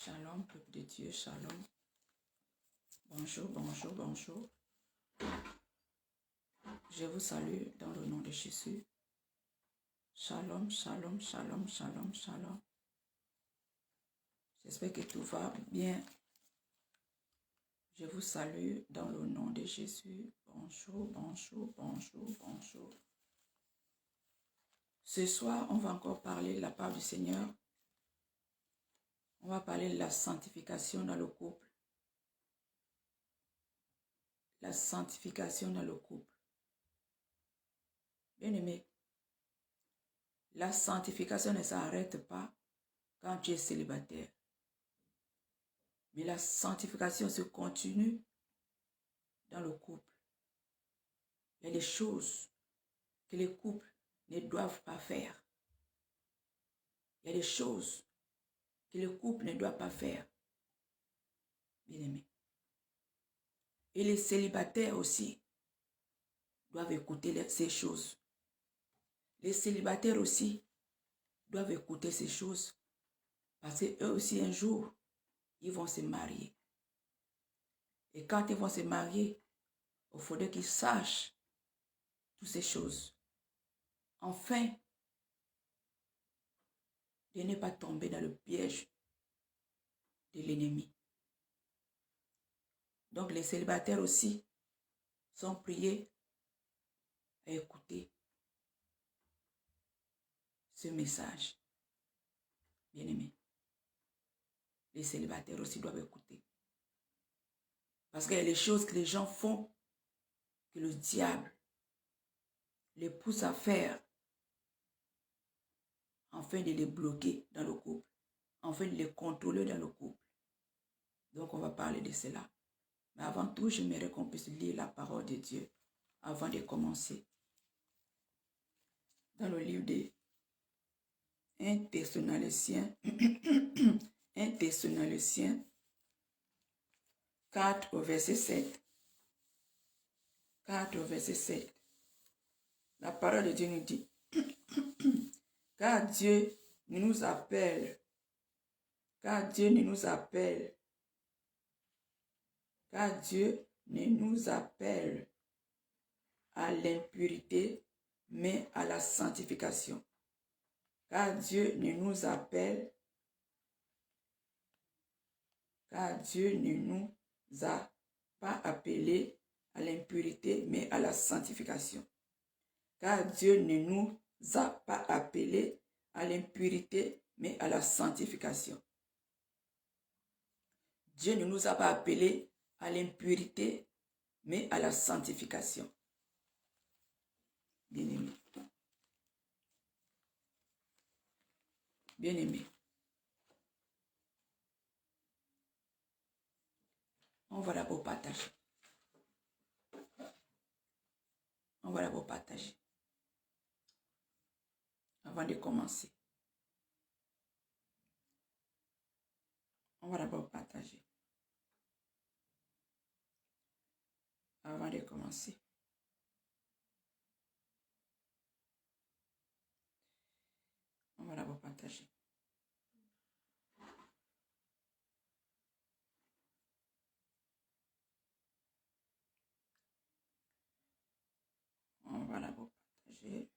Shalom, peuple de Dieu, shalom. Bonjour, bonjour, bonjour. Je vous salue dans le nom de Jésus. Shalom, shalom, shalom, shalom, shalom. J'espère que tout va bien. Je vous salue dans le nom de Jésus. Bonjour, bonjour, bonjour, bonjour. Ce soir, on va encore parler de la part du Seigneur. On va parler de la sanctification dans le couple. La sanctification dans le couple. Bien-aimé, la sanctification ne s'arrête pas quand tu es célibataire. Mais la sanctification se continue dans le couple. Il y a des choses que les couples ne doivent pas faire. Il y a des choses que le couple ne doit pas faire. Bien-aimé. Et les célibataires aussi doivent écouter ces choses. Les célibataires aussi doivent écouter ces choses. Parce qu'eux aussi, un jour, ils vont se marier. Et quand ils vont se marier, il faudrait qu'ils sachent toutes ces choses. Enfin, de ne pas tomber dans le piège de l'ennemi. Donc les célibataires aussi sont priés à écouter ce message. Bien-aimé, les célibataires aussi doivent écouter. Parce qu'il y a des choses que les gens font que le diable les pousse à faire afin de les bloquer dans le couple, afin de les contrôler dans le couple. Donc on va parler de cela. Mais avant tout, j'aimerais qu'on puisse lire la parole de Dieu avant de commencer. Dans le livre de 1 Thessaloniciens, 1 Thessaloniciens 4 au verset 7. 4 au verset 7. La parole de Dieu nous dit, car Dieu ne nous appelle, car Dieu ne nous appelle, car Dieu ne nous appelle à l'impurité, mais à la sanctification. Car Dieu ne nous appelle, car Dieu ne nous a pas appelés à l'impurité, mais à la sanctification. Car Dieu ne nous a pas appelés à l'impurité, mais à la sanctification. Dieu ne nous a pas appelés à l'impurité, mais à la sanctification. Bien-aimé. Bien-aimé. On va d'abord partager. On va d'abord partager. Avant de commencer. On va d'abord partager. Avant de commencer. On va d'abord partager. On va d'abord partager.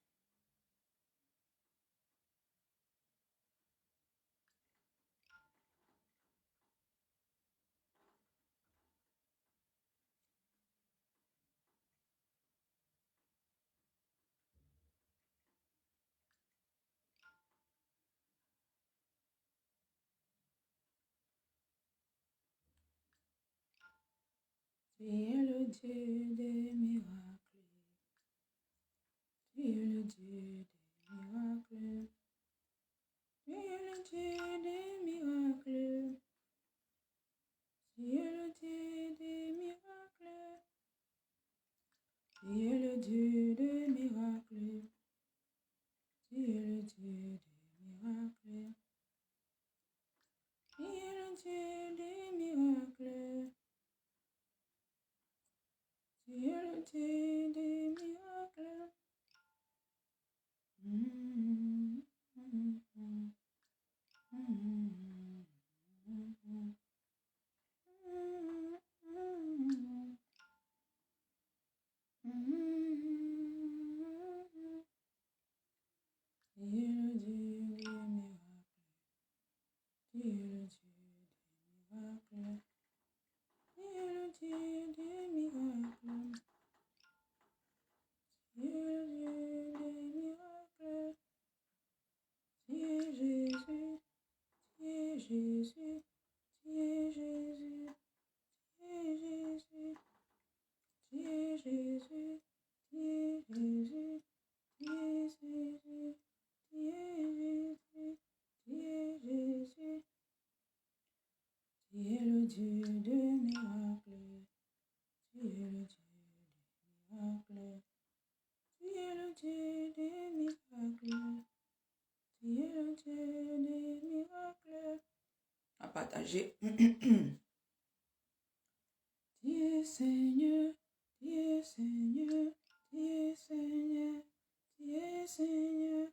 Tu es le Dieu des miracles. Tu es le Dieu des miracles. Tu es le Dieu des miracles. Tu es le Dieu des miracles. Tu es le Dieu des miracles. Tu es le Dieu des miracles. Tu es le Dieu des miracles. Tu es le Dieu des miracles. À partager. Dieu Seigneur, Dieu Seigneur, Dieu Seigneur, Dieu Seigneur,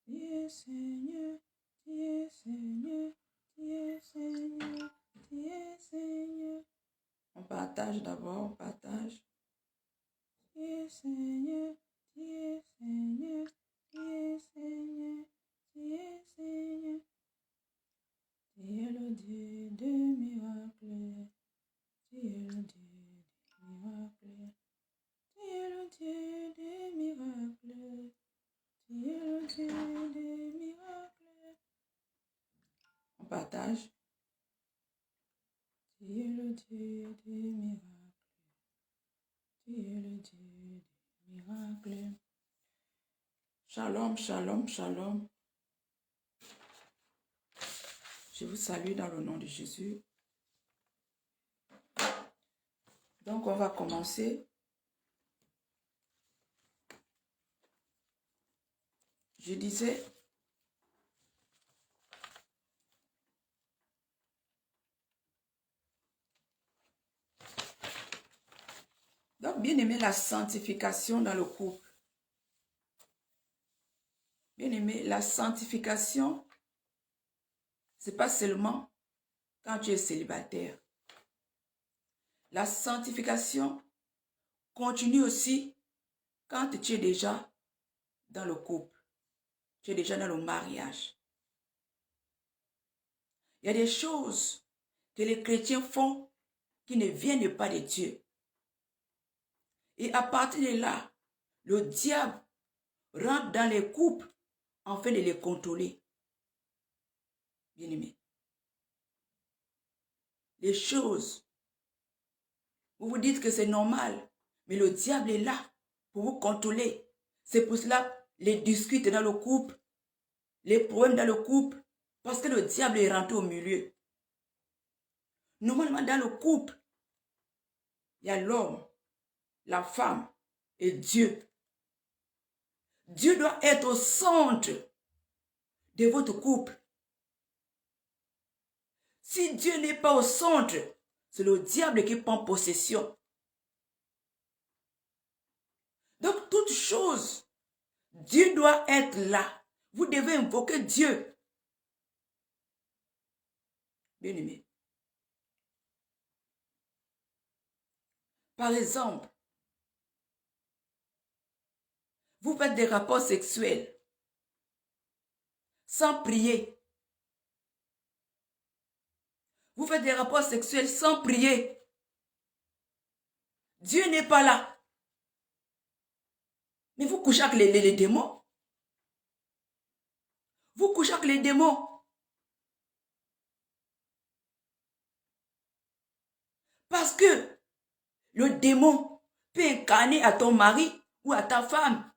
Dieu Seigneur, Dieu Seigneur, Dieu Seigneur, Dieu Seigneur. On partage d'abord, on partage. Dieu Seigneur, Dieu Seigneur, Dieu Seigneur, Dieu Seigneur. Tu es le Dieu de miracles. Tu es le Dieu des miracles. Tu es le Dieu des miracles. Tu es le Dieu des miracles. On partage. Tu es le Dieu des miracles. Tu es le Dieu des miracles. Shalom, shalom, shalom. Je vous salue dans le nom de Jésus. Donc, on va commencer. Je disais, donc, bien aimé, la sanctification dans le couple. Bien aimé, la sanctification, ce n'est pas seulement quand tu es célibataire. La sanctification continue aussi quand tu es déjà dans le couple. Tu es déjà dans le mariage. Il y a des choses que les chrétiens font qui ne viennent pas de Dieu. Et à partir de là, le diable rentre dans les couples afin de les contrôler. Bien-aimés. Les choses, vous vous dites que c'est normal, mais le diable est là pour vous contrôler. C'est pour cela les disputes dans le couple, les problèmes dans le couple, parce que le diable est rentré au milieu. Normalement, dans le couple, il y a l'homme, la femme et Dieu. Dieu doit être au centre de votre couple. Si Dieu n'est pas au centre, c'est le diable qui prend possession. Donc, toute chose, Dieu doit être là. Vous devez invoquer Dieu. Bien-aimé. Par exemple, vous faites des rapports sexuels sans prier. Vous faites des rapports sexuels sans prier. Dieu n'est pas là. Mais vous couchez avec les démons. Vous couchez avec les démons. Parce que le démon peut incarner à ton mari ou à ta femme.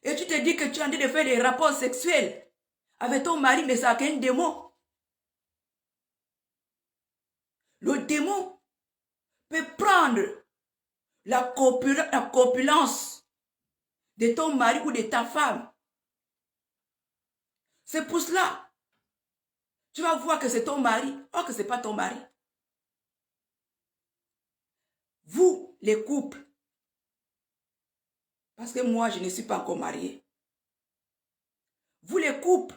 Et tu te dis que tu es en train de faire des rapports sexuels avec ton mari, mais ça qu'un démon. Le démon peut prendre la corpulence de ton mari ou de ta femme. C'est pour cela. Tu vas voir que c'est ton mari, or que ce n'est pas ton mari. Vous, les couples, parce que moi, je ne suis pas encore mariée. Vous, les couples,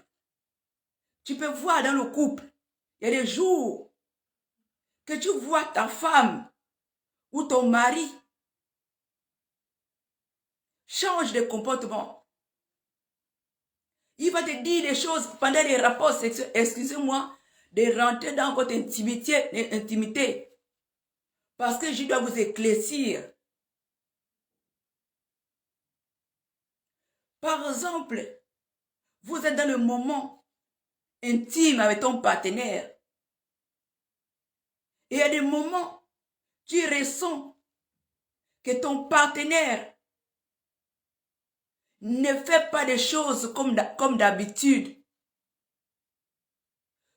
tu peux voir dans le couple, il y a des jours que tu vois ta femme ou ton mari change de comportement. Il va te dire des choses pendant les rapports sexuels. Excusez-moi de rentrer dans votre intimité. Parce que je dois vous éclaircir. Par exemple, vous êtes dans le moment intime avec ton partenaire. Et il y a des moments, tu ressens que ton partenaire ne fait pas des choses comme d'habitude.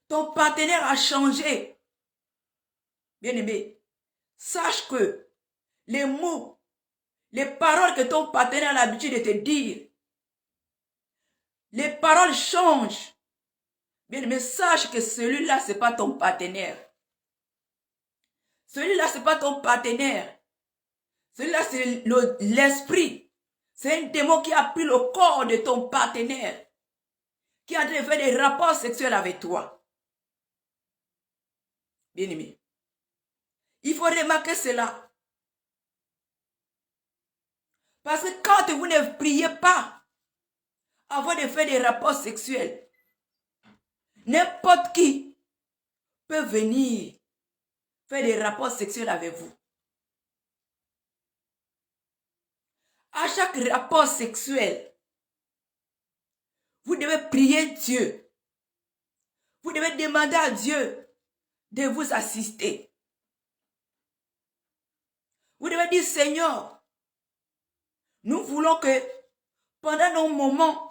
Ton partenaire a changé. Bien-aimé, sache que les mots, les paroles que ton partenaire a l'habitude de te dire, les paroles changent. Bien-aimé, sache que celui-là, ce n'est pas ton partenaire. Celui-là, ce n'est pas ton partenaire. Celui-là, c'est l'esprit. C'est un démon qui a pris le corps de ton partenaire, qui a fait des rapports sexuels avec toi. Bien-aimé, il faut remarquer cela. Parce que quand vous ne priez pas avant de faire des rapports sexuels, n'importe qui peut venir faire des rapports sexuels avec vous. À chaque rapport sexuel, vous devez prier Dieu. Vous devez demander à Dieu de vous assister. Vous devez dire, Seigneur, nous voulons que pendant nos moments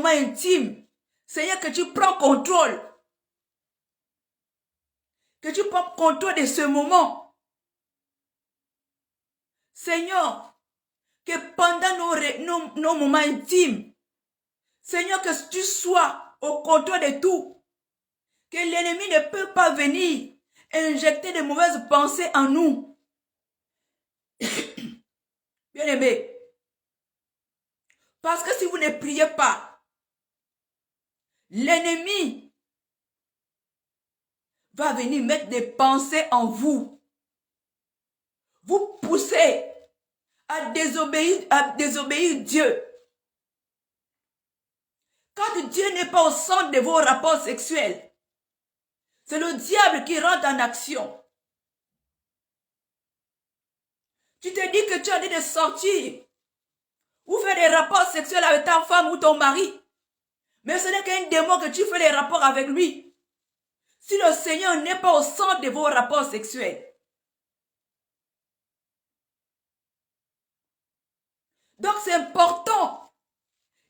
intimes, Seigneur, que tu prends contrôle. Que tu prends contrôle de ce moment. Seigneur, que pendant nos moments intimes, Seigneur, que tu sois au contrôle de tout. Que l'ennemi ne peut pas venir injecter de mauvaises pensées en nous. Bien-aimé, parce que si vous ne priez pas, l'ennemi va venir mettre des pensées en vous. Vous poussez à désobéir Dieu. Quand Dieu n'est pas au centre de vos rapports sexuels, c'est le diable qui rentre en action. Tu te dis que tu as dit de sortir ou faire des rapports sexuels avec ta femme ou ton mari. Mais ce n'est qu'un démon que tu fais des rapports avec lui. Si le Seigneur n'est pas au centre de vos rapports sexuels. Donc c'est important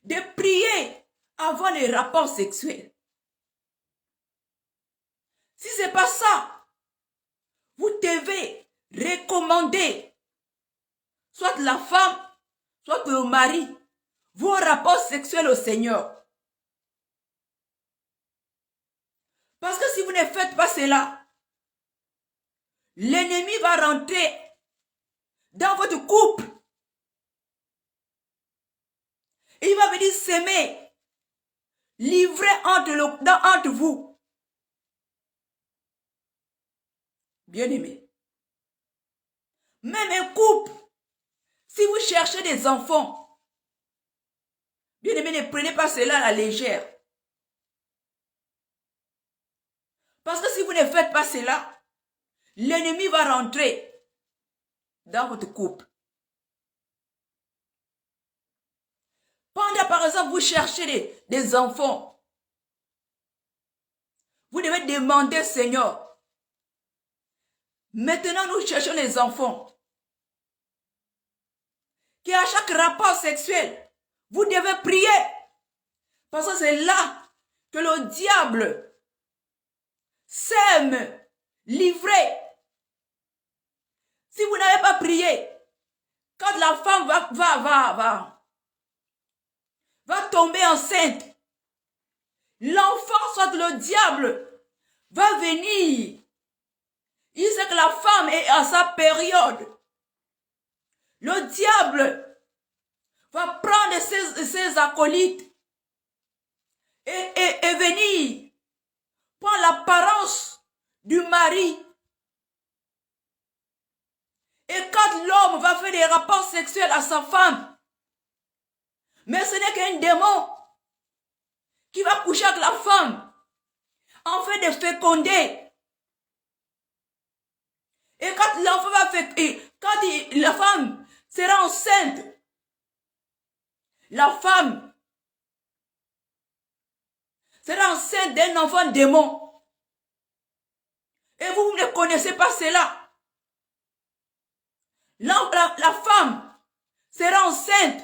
de prier avant les rapports sexuels. Si ce n'est pas ça, vous devez recommander soit la femme, soit le mari, vos rapports sexuels au Seigneur. Parce que si vous ne faites pas cela, l'ennemi va rentrer dans votre couple. Et il va venir s'aimer, livrer entre vous. Bien-aimé. Même un couple, si vous cherchez des enfants, bien-aimé, ne prenez pas cela à la légère. Parce que si vous ne faites pas cela, l'ennemi va rentrer dans votre couple. Pendant, par exemple, vous cherchez des enfants, vous devez demander, Seigneur, maintenant nous cherchons les enfants. Qu'à chaque rapport sexuel, vous devez prier. Parce que c'est là que le diable s'aime livrer. Si vous n'avez pas prié, quand la femme va tomber enceinte, l'enfant, soit le diable, va venir. Il sait que la femme est à sa période. Le diable va prendre ses acolytes et venir prendre l'apparence du mari. Et quand l'homme va faire des rapports sexuels à sa femme, mais ce n'est qu'un démon qui va coucher avec la femme en fait de féconder. Et quand l'enfant va féconder, la femme sera enceinte, la femme sera enceinte d'un enfant démon. Et vous ne connaissez pas cela. La femme sera enceinte,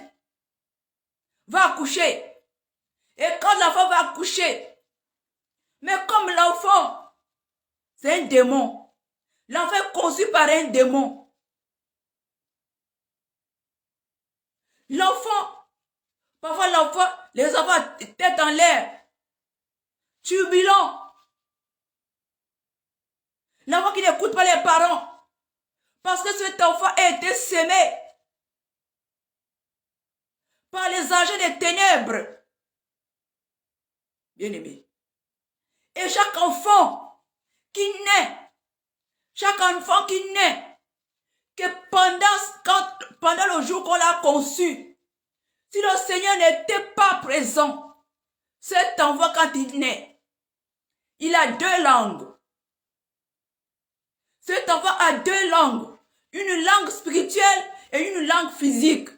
va accoucher. Et quand la femme va accoucher, mais comme l'enfant, c'est un démon. L'enfant est conçu par un démon. L'enfant, parfois les enfants tête en l'air, turbulent. L'enfant qui n'écoute pas les parents. Parce que cet enfant a été sémé par les agents des ténèbres. Bien-aimé. Et chaque enfant qui naît, que pendant le jour qu'on l'a conçu, si le Seigneur n'était pas présent, cet enfant quand il naît, il a 2 langues. Cet enfant a 2 langues, une langue spirituelle et une langue physique.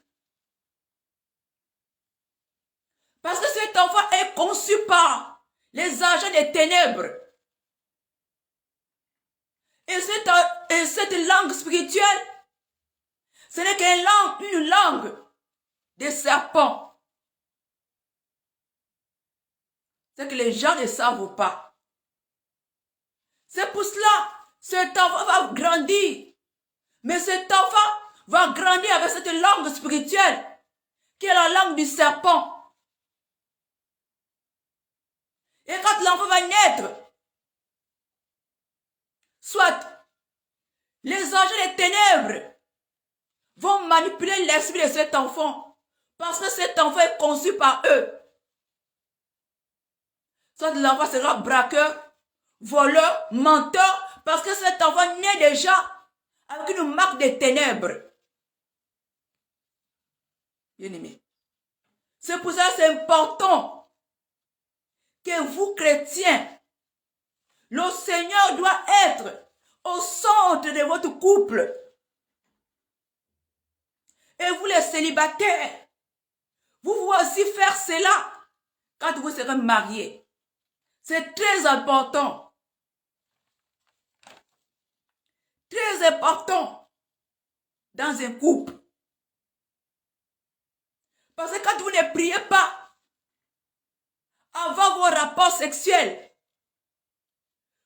Parce que cet enfant est conçu par les agents des ténèbres. Et cette langue spirituelle, ce n'est qu'une langue des serpents. C'est que les gens ne savent pas. C'est pour cela cet enfant va grandir. Mais cet enfant va grandir avec cette langue spirituelle qui est la langue du serpent. Et quand l'enfant va naître, soit les agents des ténèbres vont manipuler l'esprit de cet enfant parce que cet enfant est conçu par eux. Soit l'enfant sera braqueur, voleur, menteur, parce que cet enfant naît déjà avec une marque des ténèbres. Bien-aimé. C'est pour ça que c'est important que vous, chrétiens, le Seigneur doit être au centre de votre couple. Et vous, les célibataires, vous pouvez aussi faire cela quand vous serez mariés. C'est très important. Très important dans un couple. Parce que quand vous ne priez pas avant vos rapports sexuels,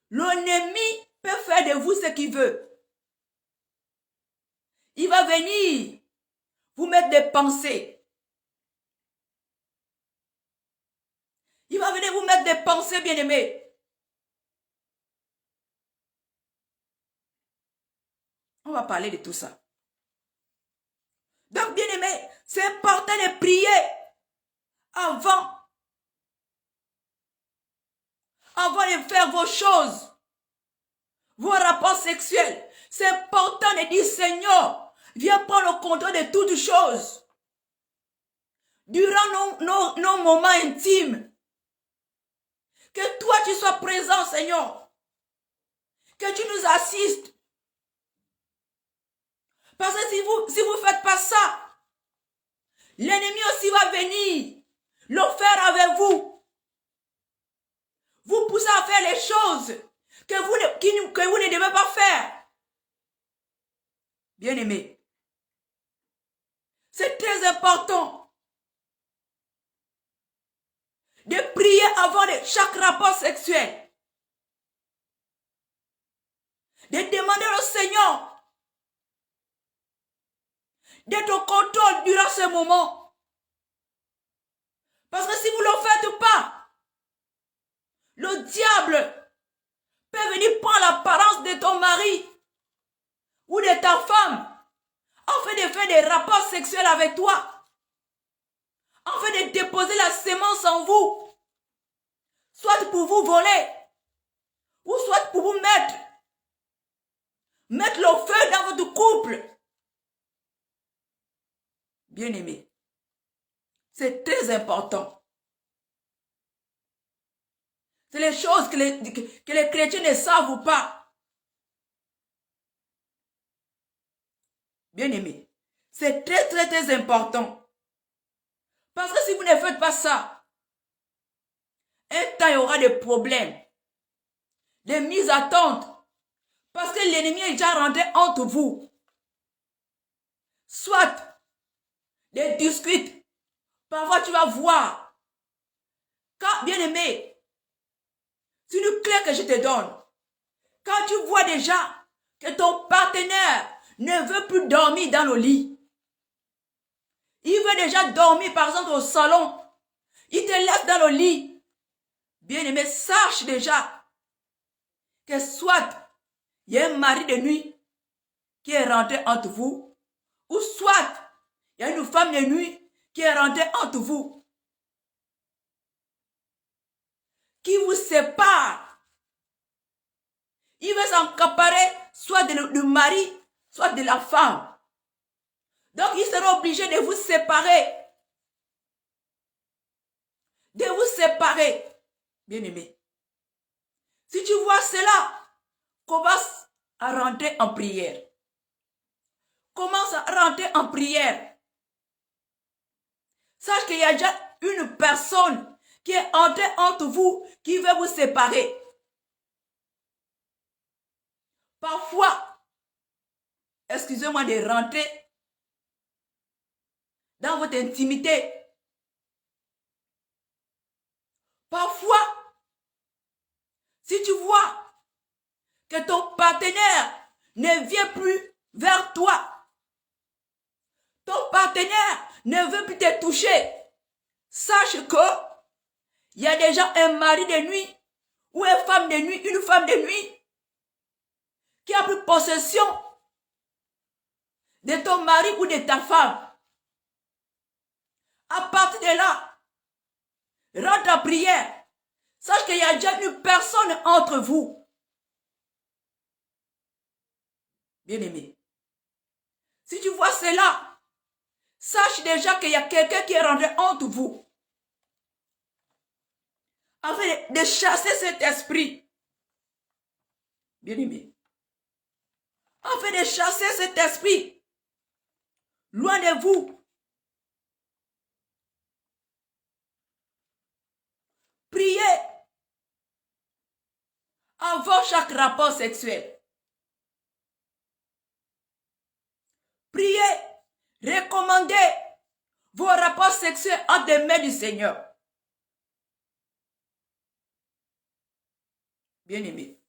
l'ennemi peut faire de vous ce qu'il veut. Il va venir vous mettre des pensées. Il va venir vous mettre des pensées, bien-aimés. On va parler de tout ça. Donc, bien-aimés, c'est important de prier avant de faire vos choses, vos rapports sexuels. C'est important de dire, Seigneur, viens prendre le contrôle de toutes choses. Durant nos moments intimes, que toi tu sois présent, Seigneur. Que tu nous assistes. Parce que si vous ne faites pas ça, l'ennemi aussi va venir le faire avec vous. Vous poussez à faire les choses que vous ne devez pas faire. Bien-aimé, c'est très important de prier avant chaque rapport sexuel. De demander au Seigneur d'être au contrôle durant ce moment. Parce que si vous ne le faites pas, le diable peut venir prendre l'apparence de ton mari ou de ta femme afin de faire des rapports sexuels avec toi, afin de déposer la sémence en vous, soit pour vous voler, ou soit pour vous mettre le feu dans votre couple. Bien-aimé, c'est très important. C'est les choses que les chrétiens ne savent pas. Bien-aimé, c'est très, très, très important. Parce que si vous ne faites pas ça, Un temps, il y aura des problèmes, des mises à tente, parce que l'ennemi est déjà rentré entre vous. Soit des disputes. Parfois, tu vas voir. Quand, bien aimé, c'est une clé que je te donne. Quand tu vois déjà que ton partenaire ne veut plus dormir dans le lit, il veut déjà dormir, par exemple, au salon, il te laisse dans le lit. Bien aimé, sache déjà que soit il y a un mari de nuit qui est rentré entre vous, ou soit il y a une femme de nuit qui est rentrée entre vous, qui vous sépare. Il veut s'accaparer soit du mari, soit de la femme. Donc, il sera obligé de vous séparer. De vous séparer. Bien aimé. Si tu vois cela, commence à rentrer en prière. Commence à rentrer en prière. Sache qu'il y a déjà une personne qui est entrée entre vous, qui veut vous séparer. Parfois, excusez-moi de rentrer dans votre intimité. Parfois, si tu vois que ton partenaire ne vient plus vers toi, ton partenaire ne veut plus te toucher, sache que il y a déjà un mari de nuit ou une femme de nuit qui a pris possession de ton mari ou de ta femme. À partir de là, rentre en prière. Sache qu'il y a déjà une personne entre vous. Bien-aimé. Si tu vois cela, sache déjà qu'il y a quelqu'un qui est rentré entre vous. Afin de chasser cet esprit. Bien-aimé. Afin de chasser cet esprit. Loin de vous. Priez avant chaque rapport sexuel. Priez, recommandez vos rapports sexuels entre les mains du Seigneur. Bien-aimé,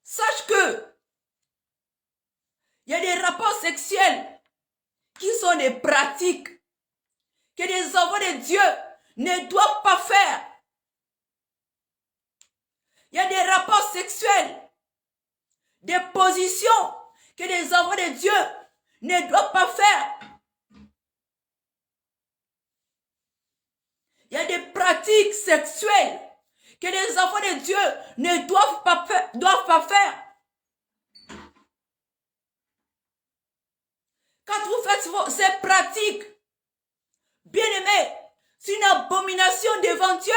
sache que il y a des rapports sexuels qui sont des pratiques que les enfants de Dieu ne doivent pas faire. Il y a des rapports sexuels, des positions que les enfants de Dieu ne doivent pas faire. Il y a des pratiques sexuelles que les enfants de Dieu ne doivent pas faire. Quand vous faites ces pratiques, bien-aimés, c'est une abomination devant Dieu.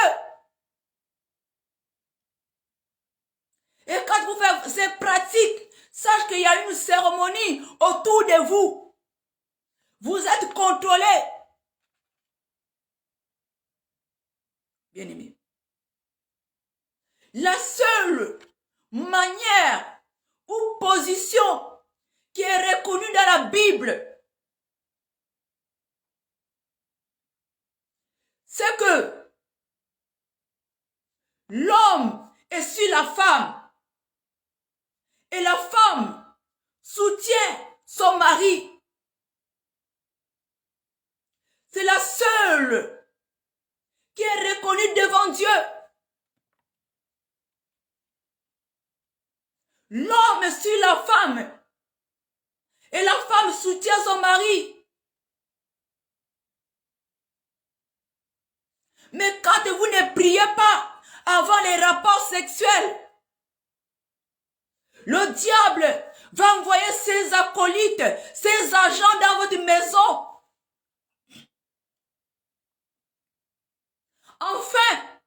Et quand vous faites ces pratiques, sache qu'il y a une cérémonie autour de vous. Vous êtes contrôlés. Bien-aimés. La seule manière ou position qui est reconnue dans la Bible, c'est que l'homme est sur la femme et la femme soutient son mari. C'est la seule qui est reconnue devant Dieu. L'homme suit la femme et la femme soutient son mari. Mais quand vous ne priez pas avant les rapports sexuels, le diable va envoyer ses acolytes, ses agents dans votre maison. Enfin,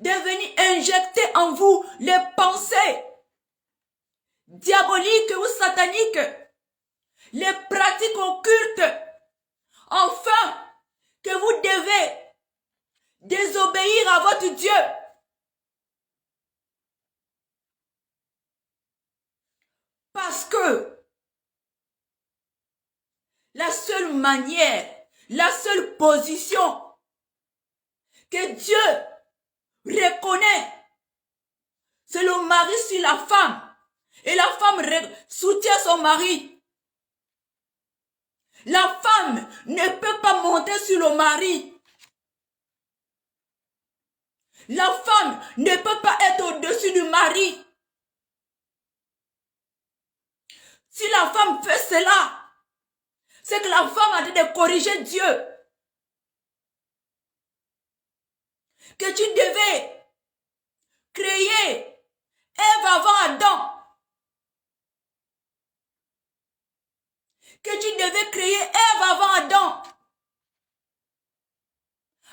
de venir injecter en vous les pensées diaboliques ou sataniques, les pratiques occultes, enfin, que vous devez désobéir à votre Dieu. manière, la seule position que Dieu reconnaît, c'est le mari sur la femme. Et la femme soutient son mari. La femme ne peut pas monter sur le mari. La femme ne peut pas être au-dessus du mari. Si la femme fait cela, c'est que la femme a dit de corriger Dieu. Que tu devais créer Ève avant Adam. Que tu devais créer Ève avant Adam.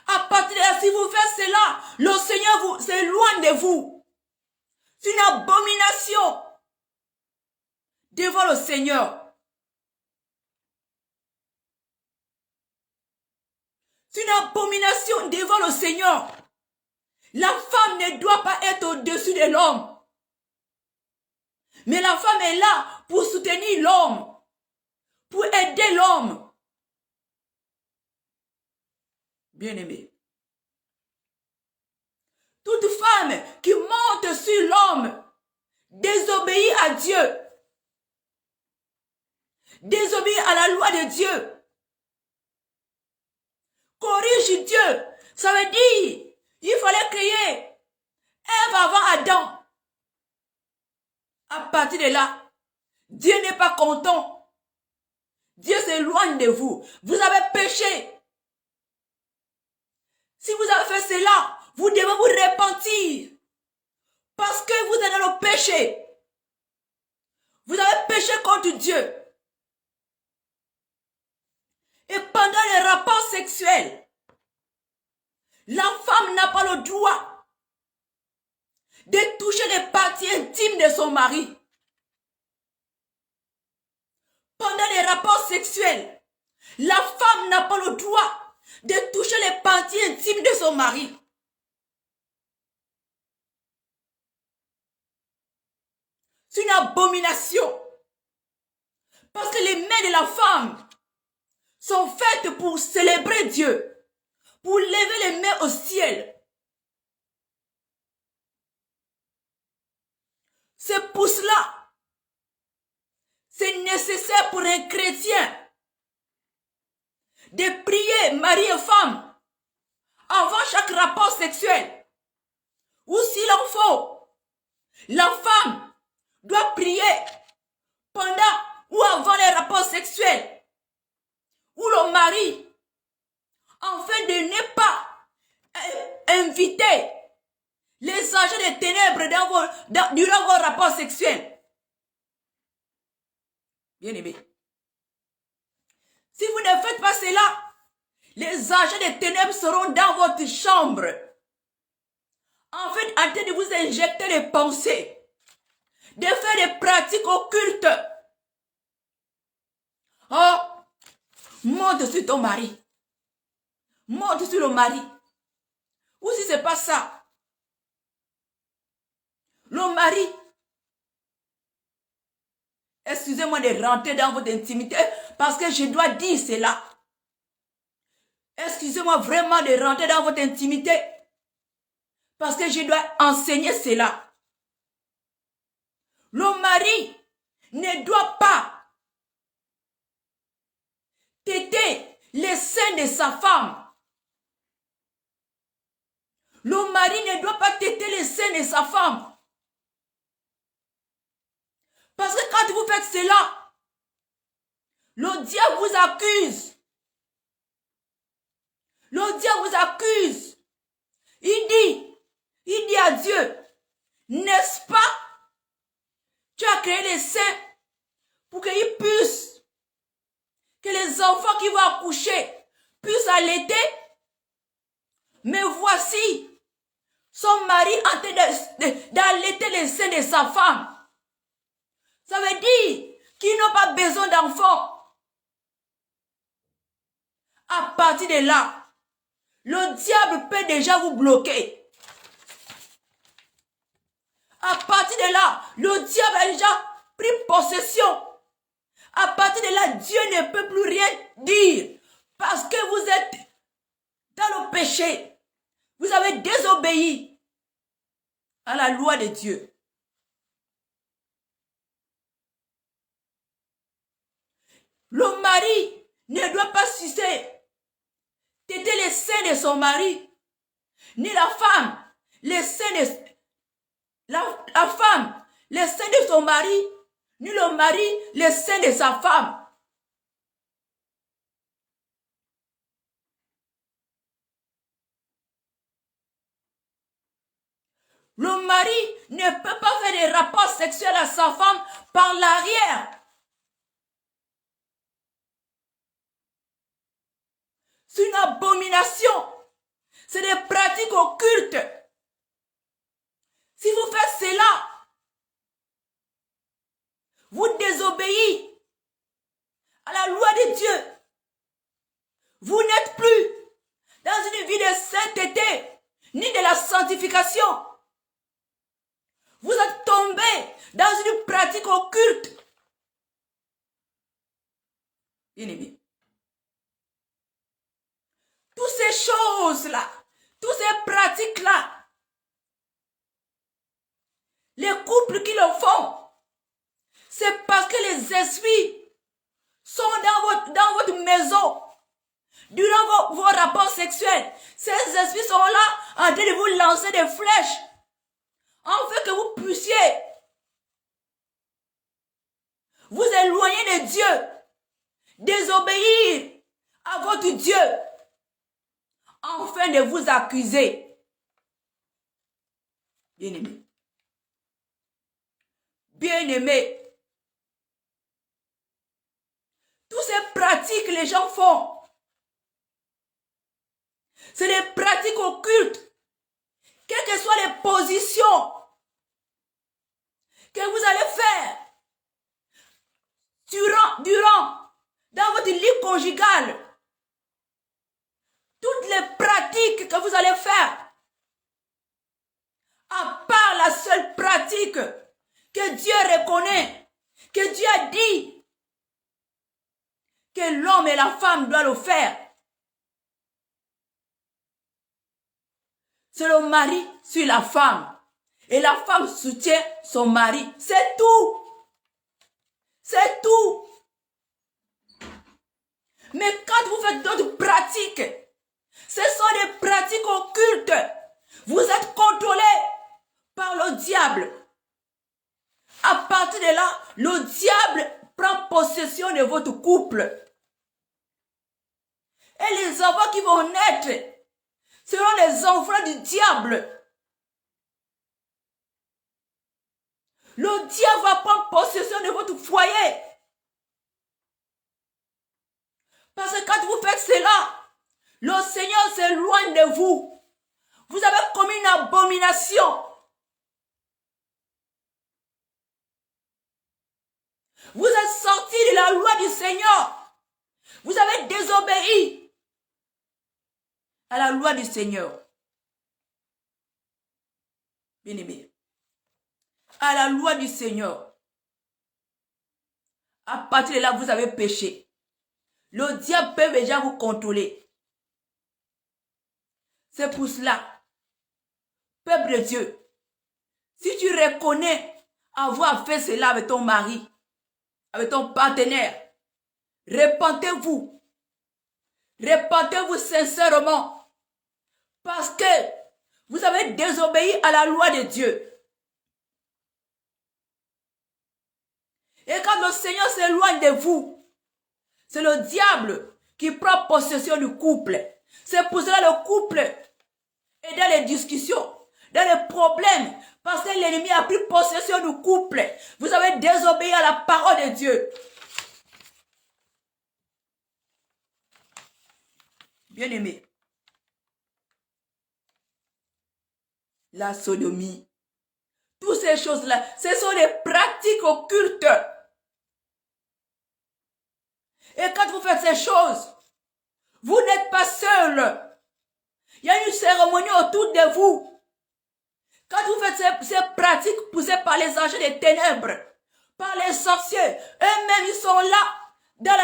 À partir de là, si vous faites cela, le Seigneur s'éloigne de vous. C'est une abomination devant le Seigneur. C'est une abomination devant le Seigneur. La femme ne doit pas être au-dessus de l'homme. Mais la femme est là pour soutenir l'homme, pour aider l'homme. Bien-aimé. Toute femme qui monte sur l'homme désobéit à Dieu. Désobéit à la loi de Dieu. Corrige Dieu. Ça veut dire il fallait créer Ève avant Adam. À partir de là, Dieu n'est pas content. Dieu s'éloigne de vous. Vous avez péché. Si vous avez fait cela, vous devez vous repentir. Parce que vous êtes dans le péché. Vous avez péché contre Dieu. Et pendant les rapports sexuels, la femme n'a pas le droit de toucher les parties intimes de son mari. Pendant les rapports sexuels, la femme n'a pas le droit de toucher les parties intimes de son mari. C'est une abomination. Parce que les mains de la femme sont faites pour célébrer Dieu, pour lever les mains au ciel. C'est pour cela, c'est nécessaire pour un chrétien de prier mari et femme avant chaque rapport sexuel. Ou s'il en faut, la femme doit prier pendant ou avant les rapports sexuels. Ou le mari, afin de ne pas inviter les agents des ténèbres durant vos rapports sexuels. Bien-aimé, si vous ne faites pas cela, les agents des ténèbres seront dans votre chambre, en train de vous injecter des pensées, de faire des pratiques occultes. Oh, monte sur ton mari. Monte sur le mari. Ou si ce n'est pas ça, le mari, excusez-moi de rentrer dans votre intimité parce que je dois dire cela. Excusez-moi vraiment de rentrer dans votre intimité parce que je dois enseigner cela. Le mari ne doit pas téter les seins de sa femme. Le mari ne doit pas téter les seins de sa femme. Parce que quand vous faites cela, le diable vous accuse. Le diable vous accuse. Il dit à Dieu, n'est-ce pas? Tu as créé les seins pour qu'ils puissent, que les enfants qui vont accoucher puissent allaiter. Mais voici son mari en train d'allaiter les seins de sa femme. Ça veut dire qu'ils n'ont pas besoin d'enfants. À partir de là, le diable peut déjà vous bloquer. À partir de là, le diable a déjà pris possession. À partir de là, Dieu ne peut plus rien dire. Parce que vous êtes dans le péché. Vous avez désobéi à la loi de Dieu. Le mari ne doit pas sucer, téter les seins de son mari, ni la femme, les seins de la femme, les seins de son mari, ni le mari, les seins de sa femme. Le mari ne peut pas faire des rapports sexuels à sa femme par l'arrière. C'est une abomination. C'est des pratiques occultes. Si vous faites cela, vous désobéissez à la loi de Dieu. Vous n'êtes plus dans une vie de sainteté, ni de la sanctification. Vous êtes tombé dans une pratique occulte. Bien-aimé. Toutes ces choses-là, toutes ces pratiques-là, les couples qui le font, c'est parce que les esprits sont dans votre maison. Durant vos rapports sexuels, ces esprits sont là en train de vous lancer des flèches, afin que vous puissiez vous éloigner de Dieu, désobéir à votre Dieu, afin de vous accuser. Bien-aimé. Bien-aimé. Toutes ces pratiques que les gens font, c'est des pratiques occultes. Quelles que soient les positions que vous allez faire durant dans votre lit conjugal, toutes les pratiques que vous allez faire, à part la seule pratique que Dieu reconnaît, que Dieu a dit que l'homme et la femme doivent le faire. C'est le mari sur la femme. Et la femme soutient son mari. C'est tout. C'est tout. Mais quand vous faites d'autres pratiques, ce sont des pratiques occultes. Vous êtes contrôlé par le diable. À partir de là, le diable prend possession de votre couple. Et les enfants qui vont naître seront les enfants du diable. Le diable va prendre possession de votre foyer. Parce que quand vous faites cela, le Seigneur s'éloigne de vous. Vous avez commis une abomination. Vous êtes sortis de la loi du Seigneur. Vous avez désobéi à la loi du Seigneur. Bien-aimé. À la loi du Seigneur. À partir de là, vous avez péché. Le diable peut déjà vous contrôler. C'est pour cela, peuple de Dieu, si tu reconnais avoir fait cela avec ton mari, avec ton partenaire, repentez-vous. Repentez-vous sincèrement. Parce que vous avez désobéi à la loi de Dieu. Et quand le Seigneur s'éloigne de vous, c'est le diable qui prend possession du couple. C'est pour cela le couple est dans les discussions, dans les problèmes, parce que l'ennemi a pris possession du couple. Vous avez désobéi à la parole de Dieu. Bien-aimé, la sodomie, toutes ces choses-là, ce sont des pratiques occultes. Et quand vous faites ces choses, vous n'êtes pas seul. Il y a une cérémonie autour de vous. Quand vous faites ces pratiques poussées par les anges des ténèbres, par les sorciers, eux-mêmes ils sont là dans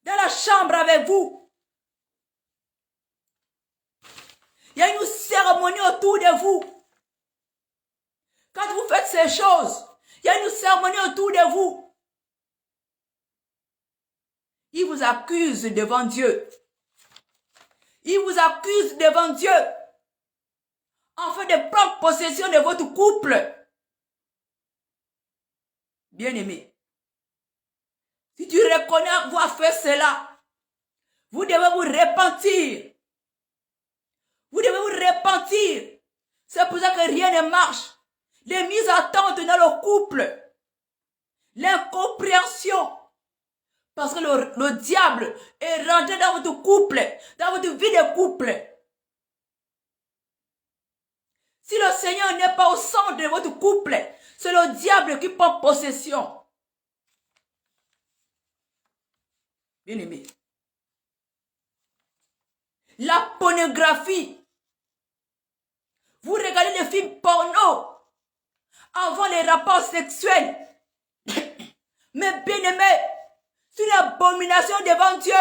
la chambre avec vous. Il y a une cérémonie autour de vous. Quand vous faites ces choses, il y a une cérémonie autour de vous. Il vous accuse devant Dieu. Il vous accuse devant Dieu. Afin de prendre possession de votre couple. Bien-aimé, si tu reconnais avoir fait cela, vous devez vous repentir. Vous devez vous repentir. C'est pour ça que rien ne marche. Les mises à tente dans le couple. L'incompréhension. Parce que le diable est rentré dans votre couple, dans votre vie de couple. Si le Seigneur n'est pas au centre de votre couple, c'est le diable qui prend possession. Bien-aimé. La pornographie. Vous regardez les films porno avant les rapports sexuels. Mais bien-aimé, c'est une abomination devant Dieu.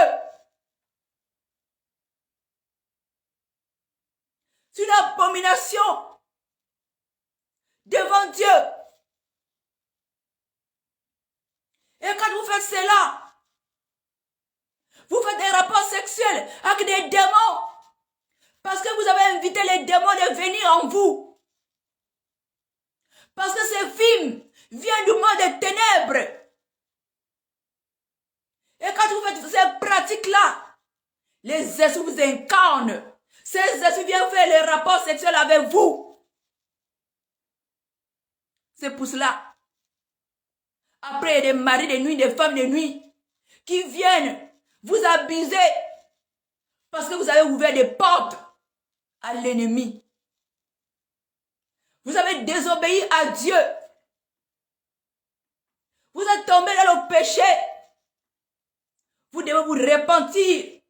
C'est une abomination devant Dieu. Et quand vous faites cela, vous faites des rapports sexuels avec des démons. Parce que vous avez invité les démons de venir en vous. Parce que ces films viennent du monde des ténèbres. Et quand vous faites ces pratiques-là, les esprits vous incarnent. Ces esprits viennent faire les rapports sexuels avec vous. C'est pour cela. Après, il y a des maris de nuit, des femmes de nuit qui viennent vous abuser parce que vous avez ouvert des portes à l'ennemi. Vous avez désobéi à Dieu. Vous êtes tombé dans le péché. Vous devez vous repentir.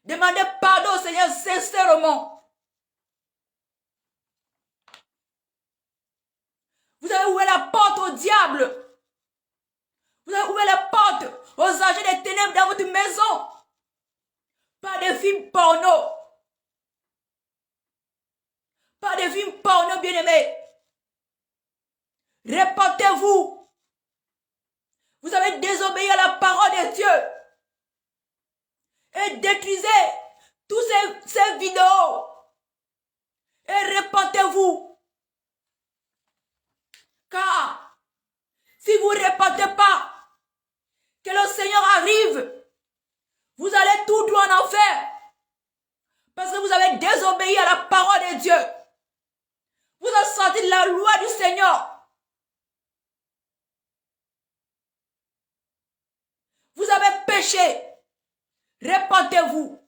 Demandez pardon au Seigneur sincèrement. Vous avez ouvert la porte au diable. Vous avez ouvert la porte aux agents des ténèbres dans votre maison. Pas de films porno. Pas de films porno, bien-aimés. Repentez-vous. Vous avez désobéi à la parole de Dieu. Et détruisez toutes ces vidéos. Et repentez-vous. Car si vous ne repentez pas, que le Seigneur arrive, vous allez tout droit en enfer. Parce que vous avez désobéi à la parole de Dieu. Vous avez sorti de la loi du Seigneur. Vous avez péché. Repentez-vous.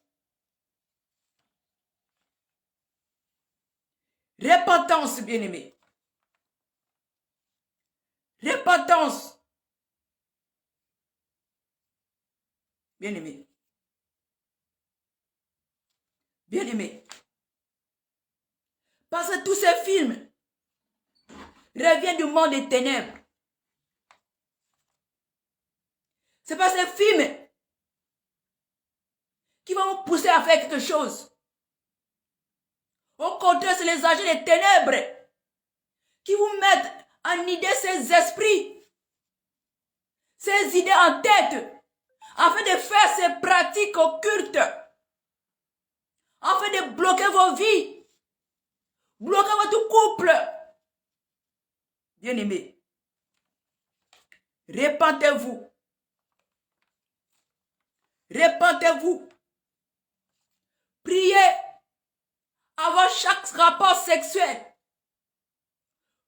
Repentance, bien-aimé. Repentance. Bien-aimé. Bien-aimé. Parce que tous ces films reviennent du monde des ténèbres. C'est pas ces films qui vont vous pousser à faire quelque chose. Au contraire, c'est les agents des ténèbres qui vous mettent en idée ces esprits, ces idées en tête, afin de faire ces pratiques occultes, afin de bloquer vos vies, bloquer votre couple. Bien-aimés, repentez-vous. Repentez-vous. Priez avant chaque rapport sexuel.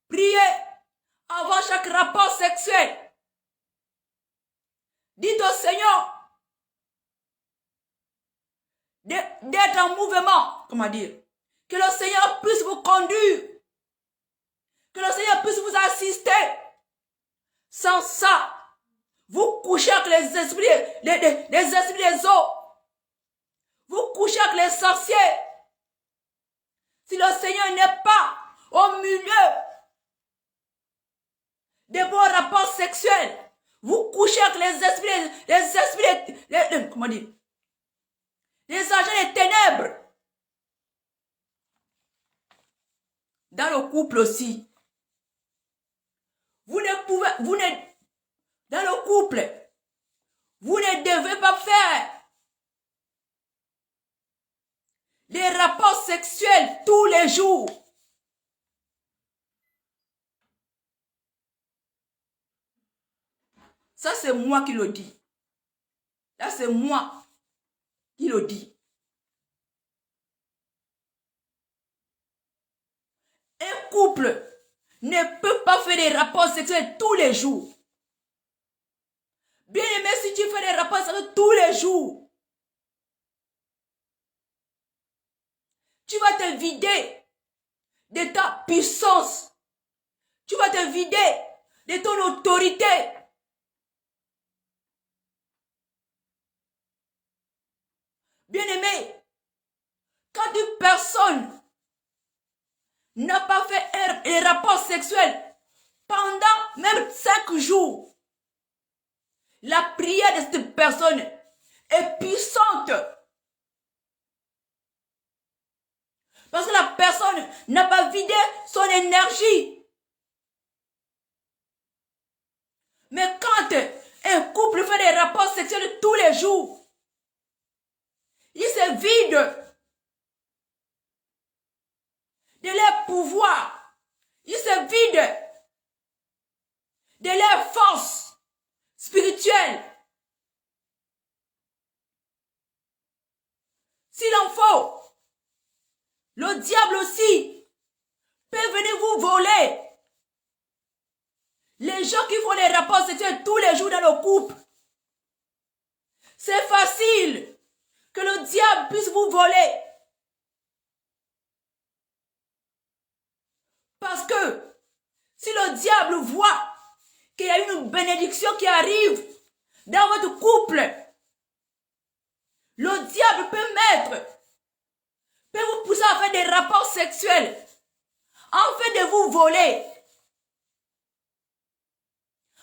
Priez avant chaque rapport sexuel. Dites au Seigneur d'être en mouvement. Comment dire? Que le Seigneur puisse vous conduire. Que le Seigneur puisse vous assister. Sans ça, vous couchez avec les esprits, les esprits des eaux. Vous couchez avec les sorciers. Si le Seigneur n'est pas au milieu de vos rapports sexuels, Vous couchez avec les esprits, comment dire, les agents des ténèbres. Dans le couple aussi. Dans le couple, vous ne devez pas faire des rapports sexuels tous les jours. Ça, c'est moi qui le dis. Là, c'est moi qui le dis. Un couple ne peut pas faire des rapports sexuels tous les jours. Bien aimé, si tu fais des rapports sexuels tous les jours, tu vas te vider de ta puissance. Tu vas te vider de ton autorité. Bien aimé, quand une personne n'a pas fait un rapport sexuel pendant même 5 jours, la prière de cette personne est puissante. Parce que la personne n'a pas vidé son énergie. Mais quand un couple fait des rapports sexuels tous les jours, il se vide de leur pouvoir. Il se vide de leur force spirituelle. S'il en faut, le diable aussi peut venir vous voler. Les gens qui font des rapports sexuels tous les jours dans le couple, c'est facile que le diable puisse vous voler. Parce que si le diable voit qu'il y a une bénédiction qui arrive dans votre couple, le diable peut vous pousser à faire des rapports sexuels afin de vous voler,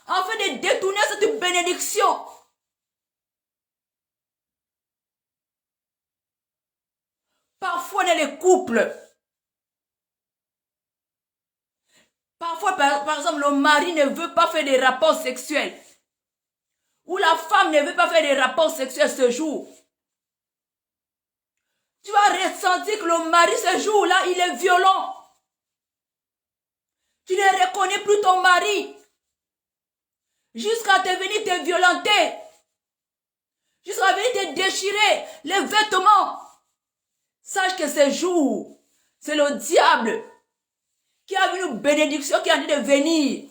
afin de détourner cette bénédiction. Parfois dans les couples, par exemple, le mari ne veut pas faire des rapports sexuels. Ou la femme ne veut pas faire des rapports sexuels ce jour. Tu vas ressentir que le mari ce jour-là, il est violent. Tu ne reconnais plus ton mari. Jusqu'à te venir te violenter. Jusqu'à venir te déchirer les vêtements. Sache que ce jour, c'est le diable qui a une bénédiction qui est en train de venir.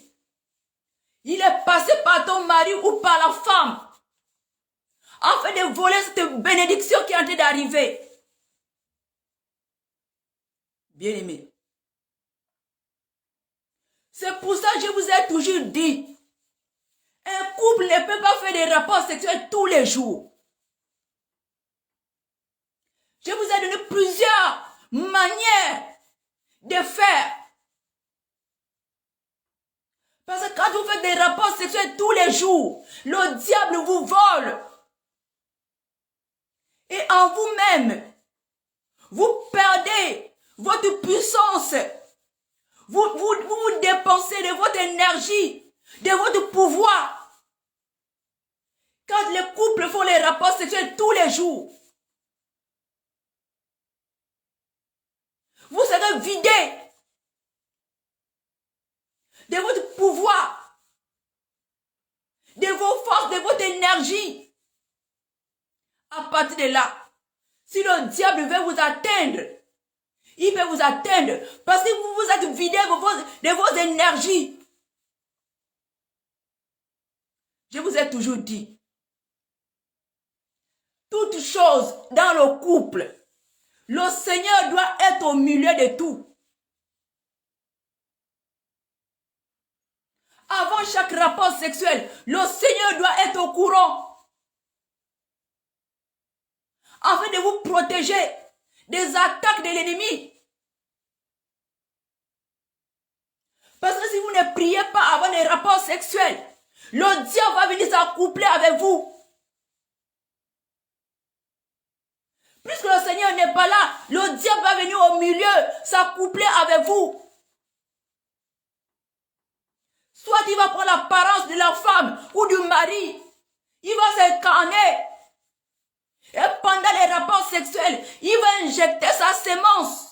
Il est passé par ton mari ou par la femme afin de voler cette bénédiction qui est en train d'arriver. Bien aimé. C'est pour ça que je vous ai toujours dit, un couple ne peut pas faire des rapports sexuels tous les jours. Je vous ai donné plusieurs manières de faire. Parce que quand vous faites des rapports sexuels tous les jours, le diable vous vole. Et en vous-même, vous perdez votre puissance. Vous dépensez de votre énergie, de votre pouvoir. Quand les couples font les rapports sexuels tous les jours, vous serez vidés de votre pouvoir, de vos forces, de votre énergie. À partir de là, si le diable veut vous atteindre, il peut vous atteindre parce que vous vous êtes vidé de vos énergies. Je vous ai toujours dit, toute chose dans le couple, le Seigneur doit être au milieu de tout. Avant chaque rapport sexuel, le Seigneur doit être au courant. Afin de vous protéger des attaques de l'ennemi. Parce que si vous ne priez pas avant les rapports sexuels, le diable va venir s'accoupler avec vous. Puisque le Seigneur n'est pas là, le diable va venir au milieu s'accoupler avec vous. Soit il va prendre l'apparence de la femme ou du mari. Il va s'incarner. Et pendant les rapports sexuels, il va injecter sa sémence.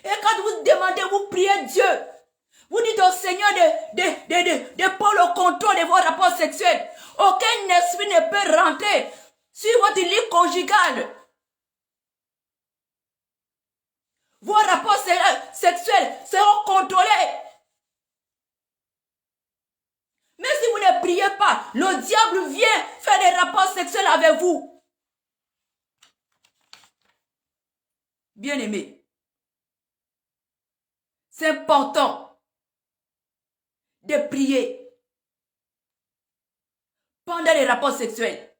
Et quand vous demandez, vous priez Dieu. Vous dites au Seigneur de prendre le contrôle de vos rapports sexuels. Aucun esprit ne peut rentrer sur votre lit conjugal. Vos rapports sexuels seront contrôlés. Mais si vous ne priez pas, le diable vient faire des rapports sexuels avec vous. Bien-aimés, c'est important de prier pendant les rapports sexuels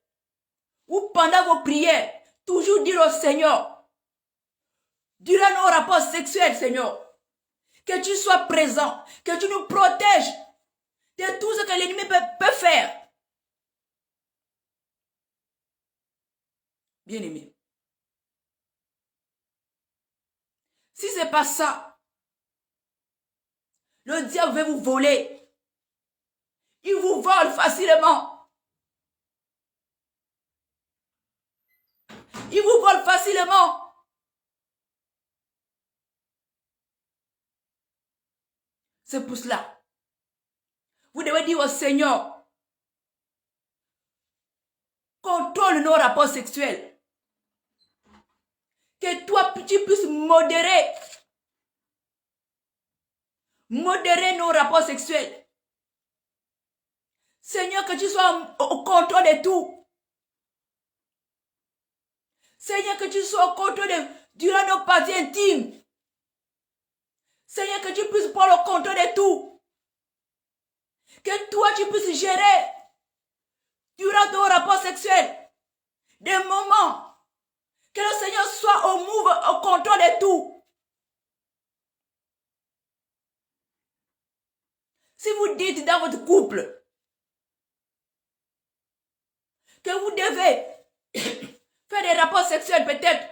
ou pendant vos prières. Toujours dire au Seigneur, durant nos rapports sexuels, Seigneur, que tu sois présent, que tu nous protèges de tout ce que l'ennemi peut faire. Bien-aimé, si ce n'est pas ça, le diable veut vous voler. Il vous vole facilement. Il vous vole facilement. C'est pour cela. Vous devez dire au Seigneur, contrôle nos rapports sexuels. Que toi, tu puisses modérer nos rapports sexuels. Seigneur, que tu sois au contrôle de tout. Seigneur, que tu sois au contrôle durant nos parties intimes. Seigneur, que tu puisses prendre le contrôle de tout. Que toi, tu puisses gérer durant nos rapports sexuels des moments. Que le Seigneur soit au contrôle de tout. Si vous dites dans votre couple que vous devez faire des rapports sexuels peut-être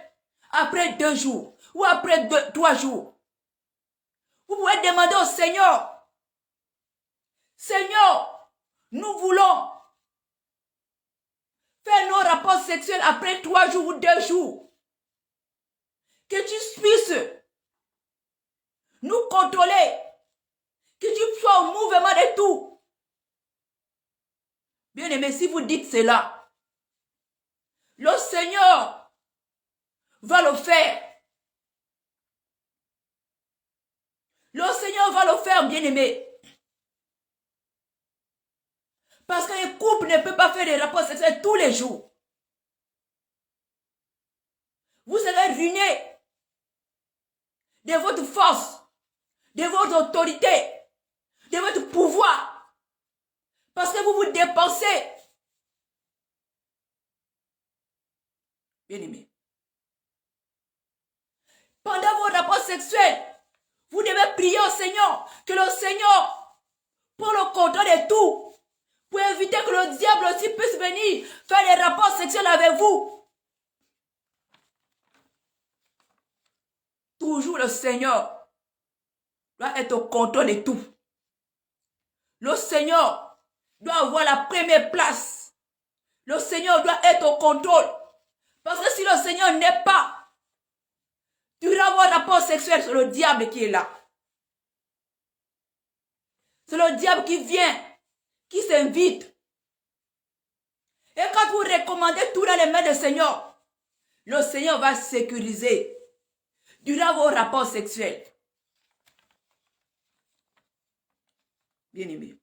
après 2 jours ou après 3 jours, vous pouvez demander au Seigneur, Seigneur, nous voulons faire nos rapports sexuels après 3 jours ou 2 jours. Que tu puisses nous contrôler. Que tu sois au mouvement de tout. Bien aimé, si vous dites cela, le Seigneur va le faire. Le Seigneur va le faire, bien aimé. Parce qu'un couple ne peut pas faire des rapports sexuels tous les jours. Vous serez ruiné de votre force, de votre autorité, de votre pouvoir. Parce que vous vous dépensez. Bien aimé. Pendant vos rapports sexuels, vous devez prier au Seigneur, que le Seigneur prenne le contrôle de tout. Pour éviter que le diable aussi puisse venir faire des rapports sexuels avec vous. Toujours le Seigneur doit être au contrôle de tout. Le Seigneur doit avoir la première place. Le Seigneur doit être au contrôle. Parce que si le Seigneur n'est pas, durant vos rapports sexuels, c'est le diable qui est là. C'est le diable qui vient, qui s'invite. Et quand vous recommandez tout dans les mains du Seigneur, le Seigneur va sécuriser durant vos rapports sexuels. Bien-aimé.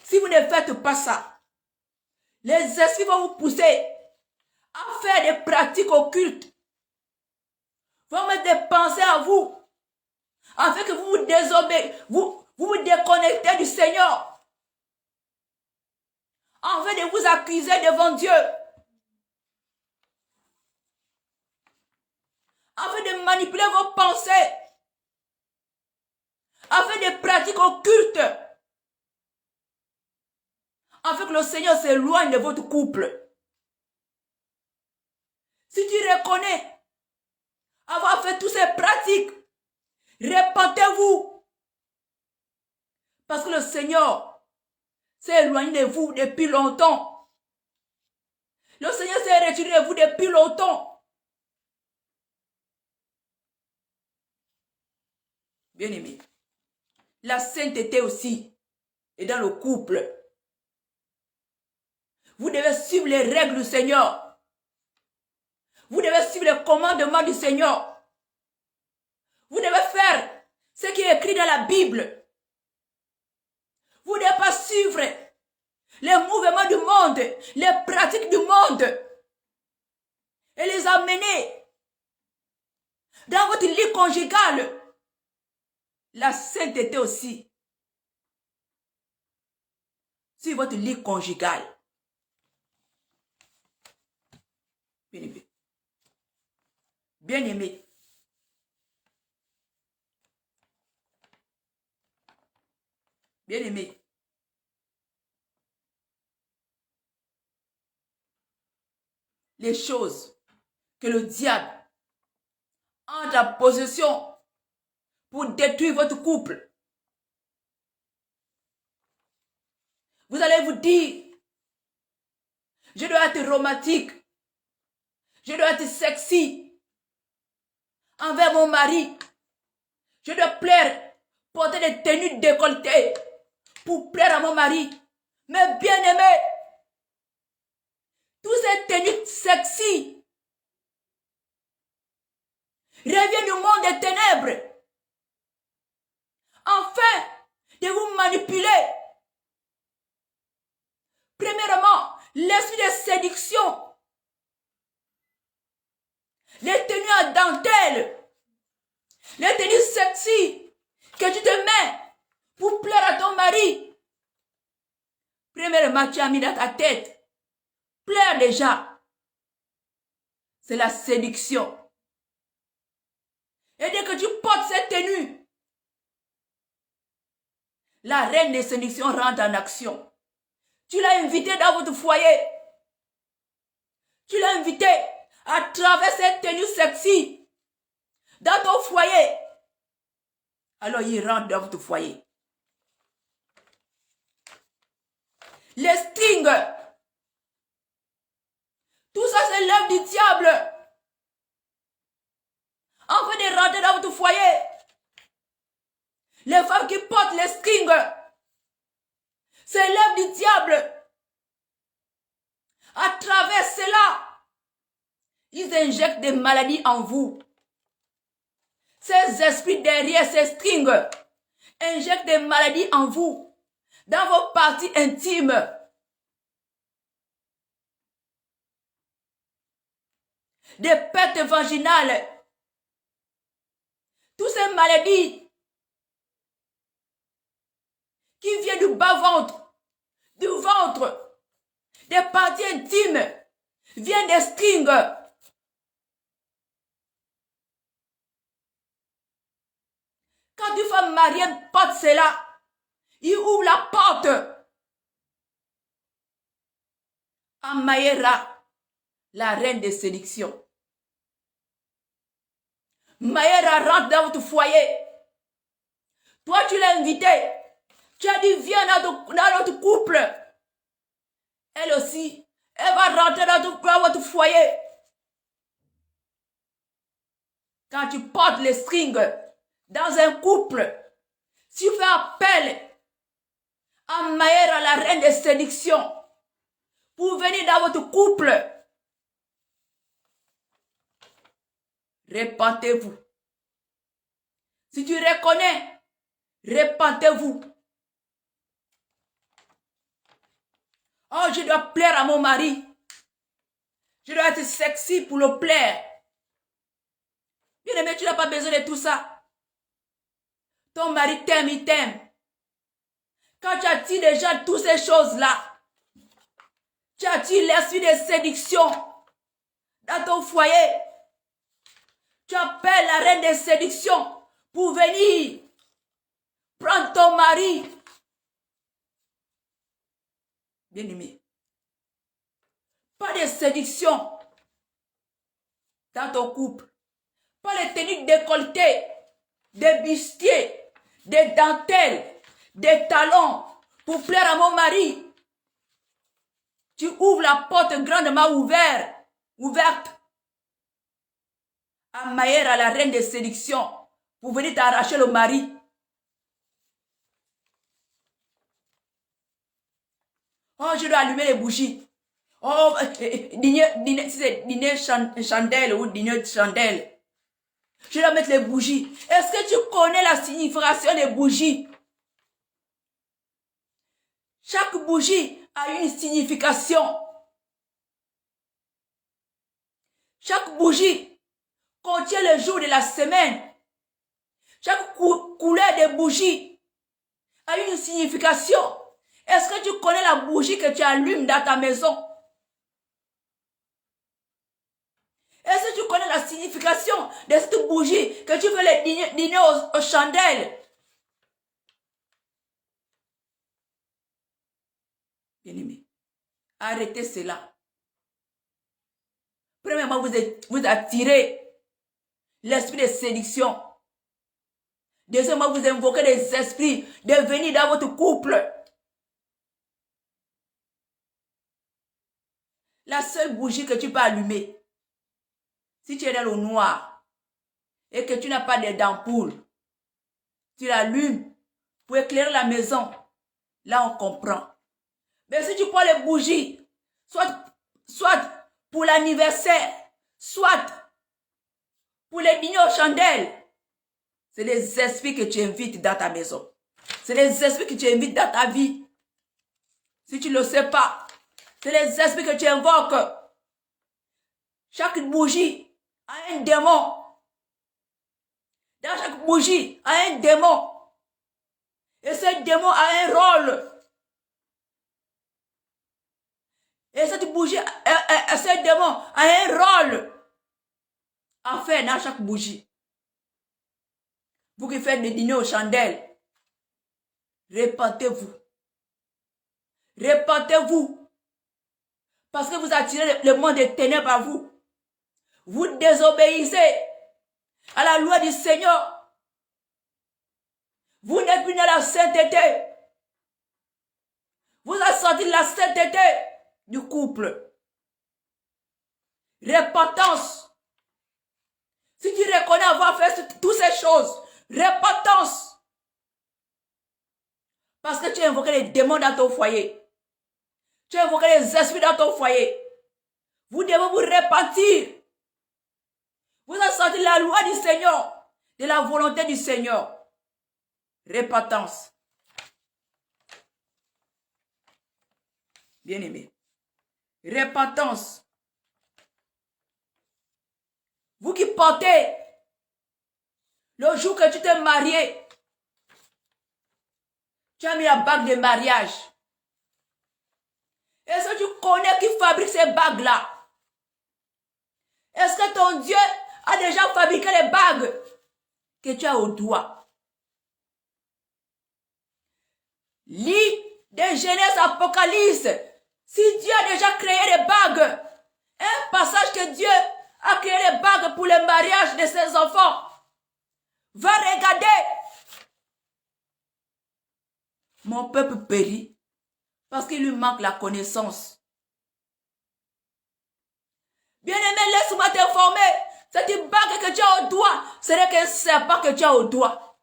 Si vous ne faites pas ça, les esprits vont vous pousser à faire des pratiques occultes. Vont mettre des pensées à vous, afin que vous vous désobéissez, vous vous déconnectez du Seigneur. Afin de vous accuser devant Dieu. Afin de manipuler vos pensées avec des pratiques occultes, afin que le Seigneur s'éloigne de votre couple. Si tu reconnais avoir fait toutes ces pratiques, répentez-vous. Parce que le Seigneur s'est éloigné de vous depuis longtemps. Le Seigneur s'est retiré de vous depuis longtemps. Bien-aimé, la sainteté aussi est dans le couple. Vous devez suivre les règles du Seigneur. Vous devez suivre les commandements du Seigneur. Vous devez faire ce qui est écrit dans la Bible. Vous ne devez pas suivre les mouvements du monde, les pratiques du monde et les amener dans votre lit conjugal. La sainteté aussi. Sur votre lit conjugal. Bien-aimé. Bien-aimé. Bien-aimé. Les choses que le diable entre en possession pour détruire votre couple. Vous allez vous dire, je dois être romantique, je dois être sexy envers mon mari, je dois plaire, porter des tenues décolletées pour plaire à mon mari. Mais bien aimé, toutes ces tenues sexy reviennent du monde des ténèbres, afin de vous manipuler. Premièrement, l'esprit de séduction, les tenues à dentelle, les tenues sexy que tu te mets pour plaire à ton mari. Premièrement, tu as mis dans ta tête, plaire déjà, c'est la séduction. Et dès que tu portes cette tenue, la reine des séductions rentre en action. Tu l'as invité dans votre foyer. Tu l'as invité à travers cette tenue sexy dans ton foyer. Alors il rentre dans votre foyer. Les strings, tout ça c'est l'œuvre du diable. Afin de rentrer dans votre foyer. Les femmes qui portent les strings, c'est l'œuvre du diable. À travers cela, ils injectent des maladies en vous. Ces esprits derrière ces strings injectent des maladies en vous, dans vos parties intimes. Des pertes vaginales. Toutes ces maladies qui viennent du bas-ventre, du ventre, des parties intimes, viennent des strings. Quand une femme mariée porte cela, il ouvre la porte à Maïra, la reine des séductions. Maïra rentre dans votre foyer. Toi, tu l'as invitée. Tu as dit, viens dans notre couple. Elle aussi, elle va rentrer dans votre foyer. Quand tu portes les strings dans un couple, tu fais appel à Maïra, la reine des séductions, pour venir dans votre couple. Répentez-vous. Si tu reconnais, répentez-vous. Oh, je dois plaire à mon mari. Je dois être sexy pour le plaire. Bien aimé, tu n'as pas besoin de tout ça. Ton mari t'aime, il t'aime. Quand tu attires déjà toutes ces choses-là, tu attires l'esprit de séduction dans ton foyer. Tu appelles la reine des séductions pour venir Prends ton mari. Bien-aimé. Pas de séduction dans ton couple. Pas les tenues décolletées, des bustiers, des dentelles, des talons pour plaire à mon mari. Tu ouvres la porte grandement ouverte à Maïra, la reine de séduction, pour venir t'arracher le mari. Oh, je dois allumer les bougies. Oh, dîner chandelle ou dîner chandelle. Je dois mettre les bougies. Est-ce que tu connais la signification des bougies? Chaque bougie a une signification. Chaque bougie contient le jour de la semaine. Chaque couleur de bougie a une signification. Est-ce que tu connais la bougie que tu allumes dans ta maison? Est-ce que tu connais la signification de cette bougie que tu veux les dîner aux chandelles? Bien-aimé, arrêtez cela. Premièrement, vous attirez l'esprit de séduction. Deuxièmement, vous invoquez des esprits de venir dans votre couple. La seule bougie que tu peux allumer, si tu es dans le noir et que tu n'as pas d'ampoule, tu l'allumes pour éclairer la maison. Là, on comprend. Mais si tu prends les bougies, soit pour l'anniversaire, soit pour les dîners aux chandelles, c'est des esprits que tu invites dans ta maison. C'est des esprits que tu invites dans ta vie. Si tu ne le sais pas, c'est les esprits que tu invoques. Chaque bougie a un démon. Dans chaque bougie a un démon. Et ce démon a un rôle. Et cette bougie, ce démon a un rôle à faire dans chaque bougie. Vous qui faites des dîners aux chandelles, répentez-vous. Répentez-vous. Parce que vous attirez le monde des ténèbres à vous. Vous désobéissez à la loi du Seigneur. Vous n'êtes plus dans la sainteté. Vous avez sorti la sainteté du couple. Repentance. Si tu reconnais avoir fait toutes ces choses, repentance. Parce que tu as invoqué les démons dans ton foyer. Tu as invoqué les esprits dans ton foyer. Vous devez vous repentir. Vous avez sorti la loi du Seigneur, de la volonté du Seigneur. Repentance. Bien-aimé. Repentance. Vous qui portez le jour que tu t'es marié, tu as mis la bague de mariage. Est-ce que tu connais qui fabrique ces bagues-là? Est-ce que ton Dieu a déjà fabriqué les bagues que tu as au doigt? Lis de Genèse Apocalypse. Si Dieu a déjà créé les bagues, un passage que Dieu a créé les bagues pour le mariage de ses enfants, va regarder. Mon peuple périt parce qu'il lui manque la connaissance. Bien-aimé, laisse-moi t'informer. Cette bague que tu as au doigt, ce n'est qu'un serpent que tu as au doigt.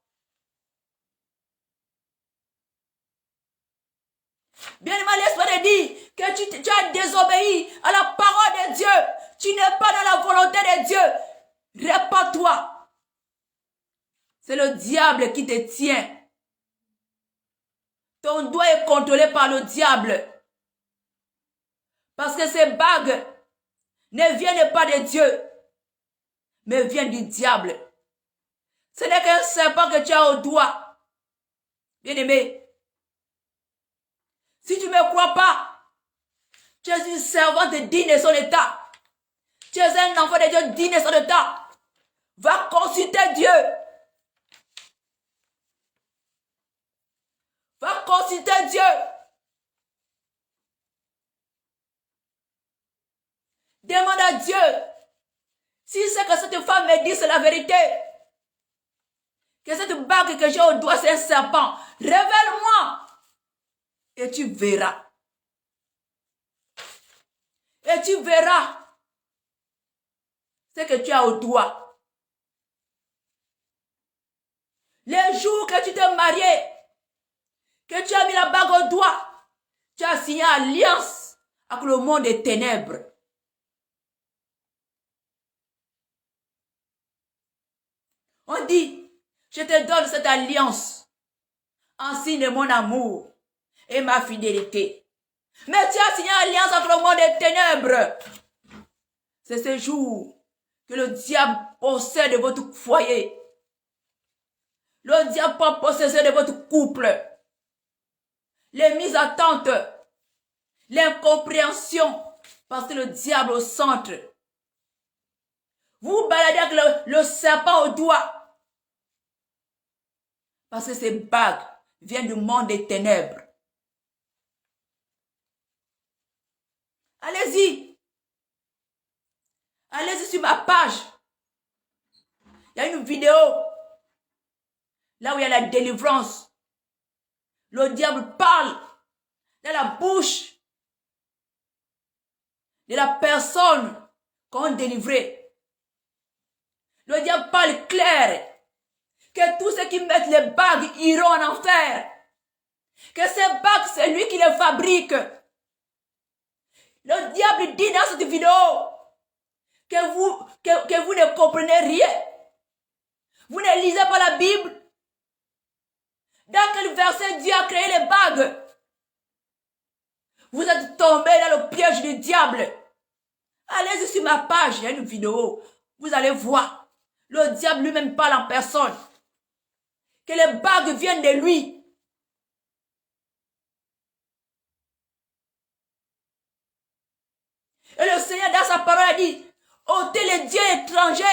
Bien-aimé, laisse-moi te dire que tu as désobéi à la parole de Dieu. Tu n'es pas dans la volonté de Dieu. Répands-toi. C'est le diable qui te tient. Ton doigt est contrôlé par le diable. Parce que ces bagues ne viennent pas de Dieu, mais viennent du diable. Ce n'est qu'un serpent que tu as au doigt. Bien-aimé, si tu ne me crois pas, tu es une servante digne de son état. Tu es un enfant de Dieu digne de son état. Va consulter Dieu. Va consulter Dieu. Demande à Dieu. Si c'est que cette femme me dit c'est la vérité, que cette bague que j'ai au doigt c'est un serpent, révèle-moi et tu verras. Et tu verras ce que tu as au doigt. Les jours que tu t'es marié, que tu as mis la bague au doigt, tu as signé alliance avec le monde des ténèbres. On dit, je te donne cette alliance en signe de mon amour et ma fidélité. Mais tu as signé alliance avec le monde des ténèbres. C'est ce jour que le diable possède votre foyer. Le diable prend possession de votre couple. Les mises à tente, l'incompréhension, parce que le diable au centre. Vous baladez avec le serpent au doigt. Parce que ces bagues viennent du monde des ténèbres. Allez-y. Allez-y sur ma page. Il y a une vidéo. Là où il y a la délivrance. Le diable parle dans la bouche de la personne qu'on délivré. Le diable parle clair. Que tous ceux qui mettent les bagues iront en enfer. Que ces bagues, c'est lui qui les fabrique. Le diable dit dans cette vidéo que vous ne comprenez rien. Vous ne lisez pas la Bible. Dans quel verset Dieu a créé les bagues? Vous êtes tombé dans le piège du diable. Allez sur ma page, il y a une vidéo. Vous allez voir. Le diable lui-même parle en personne. Que les bagues viennent de lui. Et le Seigneur dans sa parole a dit, ôtez les dieux étrangers.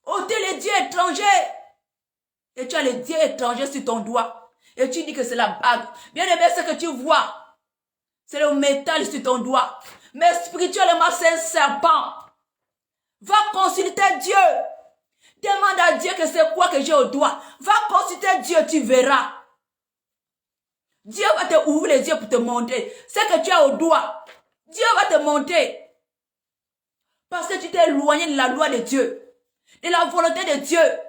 Ôtez les dieux étrangers. Et tu as les dieux étrangers sur ton doigt. Et tu dis que c'est la bague. Bien aimé, ce que tu vois, c'est le métal sur ton doigt. Mais spirituellement, c'est un serpent. Va consulter Dieu. Demande à Dieu que c'est quoi que j'ai au doigt. Va consulter Dieu, tu verras. Dieu va te ouvrir les yeux pour te montrer ce que tu as au doigt. Dieu va te montrer. Parce que tu t'es éloigné de la loi de Dieu, de la volonté de Dieu.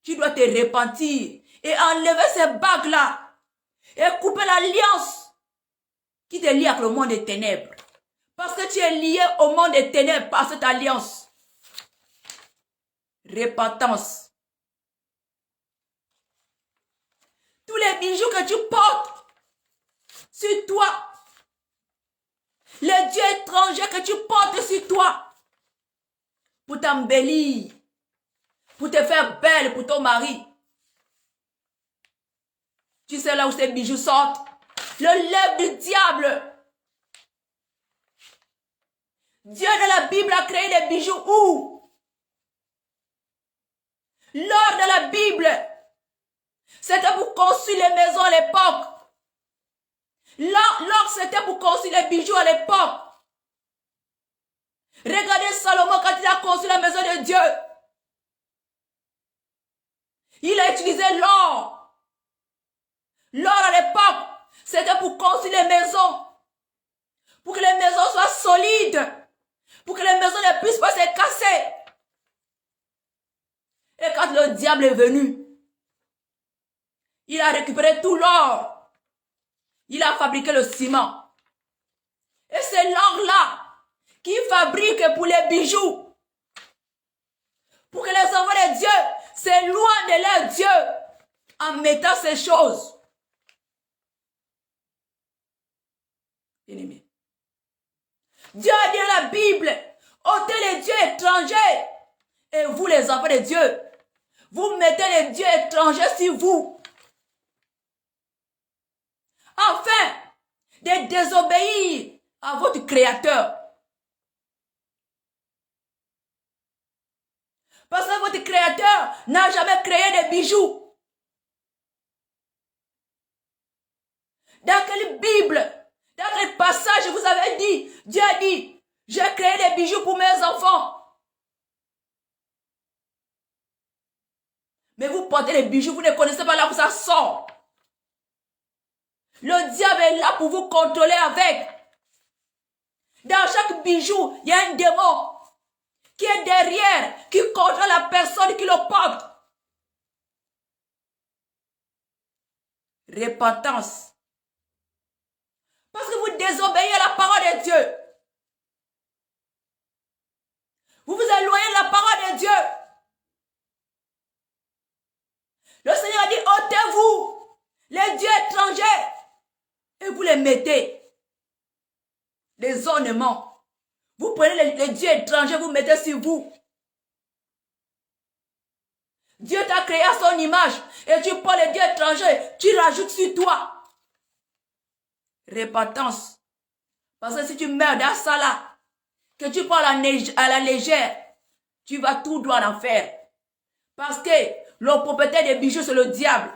Tu dois te repentir et enlever ces bagues-là et couper l'alliance qui te lie avec le monde des ténèbres. Parce que tu es lié au monde des ténèbres par cette alliance. Repentance. Tous les bijoux que tu portes sur toi, les dieux étrangers que tu portes sur toi, pour t'embellir, pour te faire belle pour ton mari. Tu sais là où ces bijoux sortent? Le lèvre du diable. Dieu dans la Bible a créé les bijoux où? L'or de la Bible, c'était pour construire les maisons à l'époque. L'or, c'était pour construire les bijoux à l'époque. Regardez Salomon quand il a construit la maison de Dieu. Il a utilisé l'or. L'or à l'époque, c'était pour construire les maisons. Pour que les maisons soient solides. Pour que les maisons ne puissent pas se casser. Et quand le diable est venu, il a récupéré tout l'or. Il a fabriqué le ciment. Et c'est l'or-là qui fabrique pour les bijoux. Pour que les enfants de Dieu s'éloignent de leur Dieu en mettant ces choses. Bien-aimé. Dieu a dit dans la Bible, ôtez les dieux étrangers. Et vous les enfants de Dieu, vous mettez les dieux étrangers sur vous. Afin de désobéir à votre Créateur. Parce que votre Créateur n'a jamais créé des bijoux. Dans quelle Bible, dans quel passage vous avez dit, Dieu a dit, j'ai créé des bijoux pour mes enfants. Mais vous portez les bijoux, vous ne connaissez pas là où ça sort. Le diable est là pour vous contrôler avec. Dans chaque bijou, il y a un démon qui est derrière, qui contrôle la personne qui le porte. Repentance. Parce que vous désobéissez à la parole de Dieu. Vous vous éloignez de la parole de Dieu. Le Seigneur a dit, ôtez-vous les dieux étrangers et vous les mettez. Les ornements. Vous prenez les dieux étrangers, vous mettez sur vous. Dieu t'a créé à son image et tu prends les dieux étrangers, tu rajoutes sur toi. Repentance. Parce que si tu meurs dans ça là, que tu prends à la légère, tu vas tout droit en enfer. Parce que le propriétaire des bijoux, c'est le diable.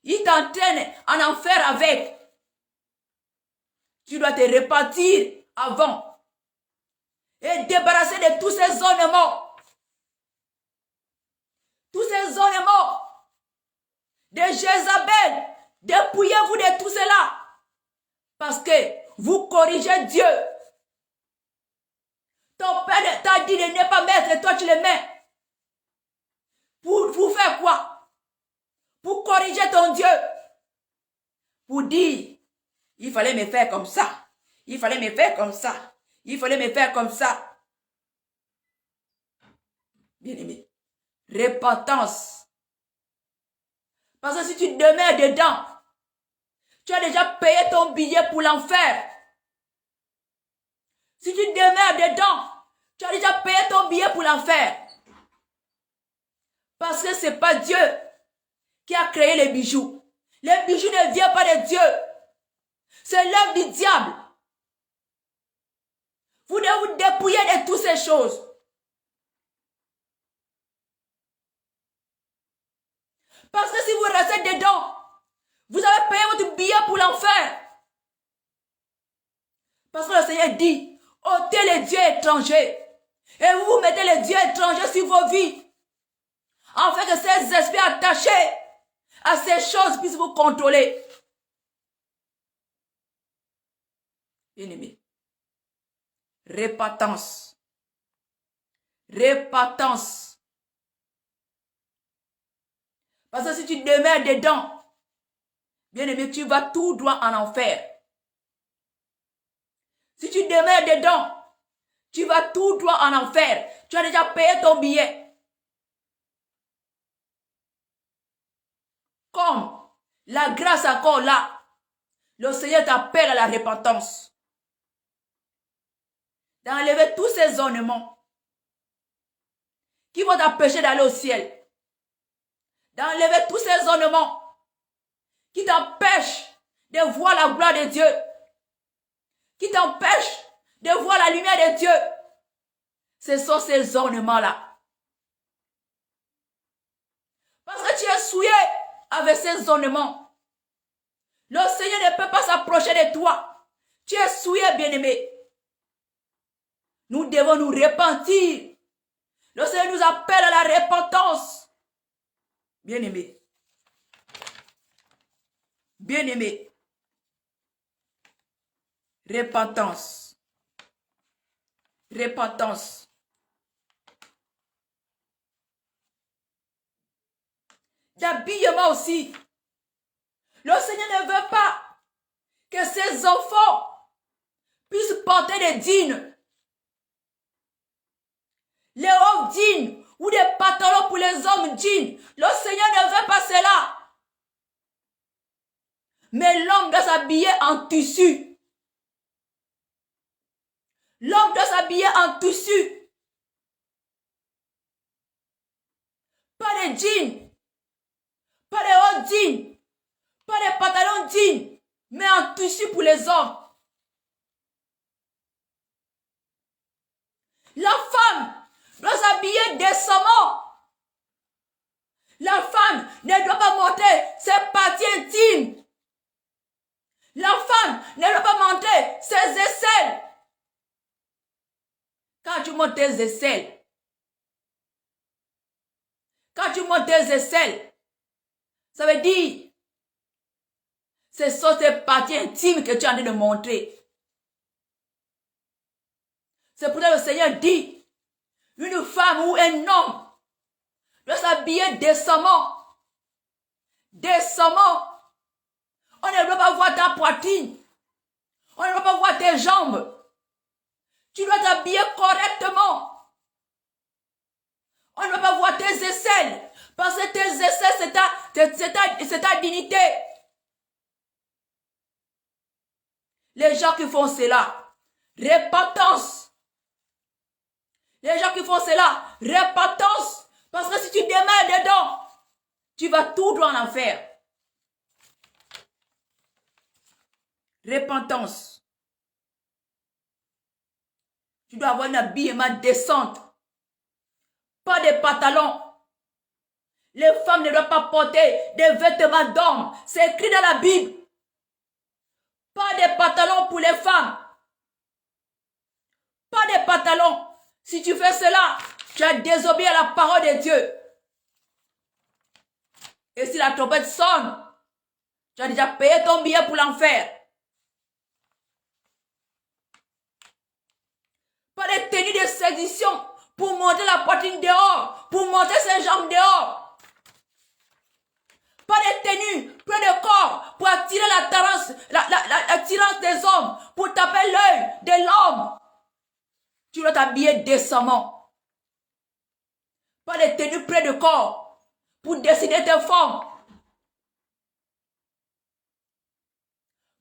Il t'entraîne en enfer avec. Tu dois te repentir avant. Et débarrasser de tous ces ornements. Tous ces ornements. De Jézabel. Dépouillez-vous de tout cela. Parce que vous corrigez Dieu. Ton père t'a dit de ne pas mettre et toi tu le mets. Pour vous faire quoi? Pour corriger ton Dieu. Pour dire, il fallait me faire comme ça. Il fallait me faire comme ça. Il fallait me faire comme ça. Bien-aimé. Repentance. Parce que si tu demeures dedans, tu as déjà payé ton billet pour l'enfer. Si tu demeures dedans, tu as déjà payé ton billet pour l'enfer. Parce que ce n'est pas Dieu qui a créé les bijoux. Les bijoux ne viennent pas de Dieu. C'est l'œuvre du diable. Vous devez vous dépouiller de toutes ces choses. Parce que si vous restez dedans, vous avez payé votre billet pour l'enfer. Parce que le Seigneur dit, ôtez les dieux étrangers. Et vous mettez les dieux étrangers sur vos vies. Afin que ces esprits attachés à ces choses puissent vous contrôler. Bien-aimé. Repentance. Repentance. Parce que si tu demeures dedans, bien-aimé, tu vas tout droit en enfer. Si tu demeures dedans, tu vas tout droit en enfer. Tu as déjà payé ton billet. Comme la grâce encore là, le Seigneur t'appelle à la repentance. D'enlever tous ces ornements qui vont t'empêcher d'aller au ciel. D'enlever tous ces ornements qui t'empêchent de voir la gloire de Dieu. Qui t'empêchent de voir la lumière de Dieu. Ce sont ces ornements-là. Parce que tu es souillé avec ces ornements. Le Seigneur ne peut pas s'approcher de toi. Tu es souillé, bien-aimé. Nous devons nous repentir. Le Seigneur nous appelle à la repentance. Bien-aimé. Bien-aimé. Repentance. Repentance. D'habillement aussi. Le Seigneur ne veut pas que ses enfants puissent porter des jeans. Les robes jeans ou des pantalons pour les hommes jeans. Le Seigneur ne veut pas cela. Mais l'homme doit s'habiller en tissu. L'homme doit s'habiller en tissu. Pas de jeans. Pas de hauts jeans. Pas de pantalons jeans. Mais en tissu pour les hommes. La femme doit s'habiller décemment. ne doit pas montrer ses parties intimes. La femme ne doit pas montrer ses aisselles. Quand tu montes tes aisselles, ça veut dire ce sont ces parties intimes que tu es en train de montrer. C'est pour ça que le Seigneur dit, une femme ou un homme doit s'habiller décemment. Décemment. On ne doit pas voir ta poitrine. On ne doit pas voir tes jambes. Tu dois t'habiller correctement. On ne doit pas voir tes aisselles. Parce que tes aisselles, c'est ta dignité. Les gens qui font cela, repentance. Les gens qui font cela, repentance. Parce que si tu demeures dedans, tu vas tout droit en enfer. Repentance. Tu dois avoir un habillement décent. Pas de pantalons. Les femmes ne doivent pas porter des vêtements d'hommes. C'est écrit dans la Bible. Pas de pantalons pour les femmes. Pas de pantalons. Si tu fais cela, tu as désobéi à la parole de Dieu. Et si la trompette sonne, tu as déjà payé ton billet pour l'enfer. Pas de tenue de séduction pour monter la poitrine dehors, pour monter ses jambes dehors. Pas de tenue, plein de corps pour attirer l'attirance des hommes, pour taper l'œil de l'homme. Tu dois t'habiller décemment. Pas de tenue plein de corps pour dessiner tes formes.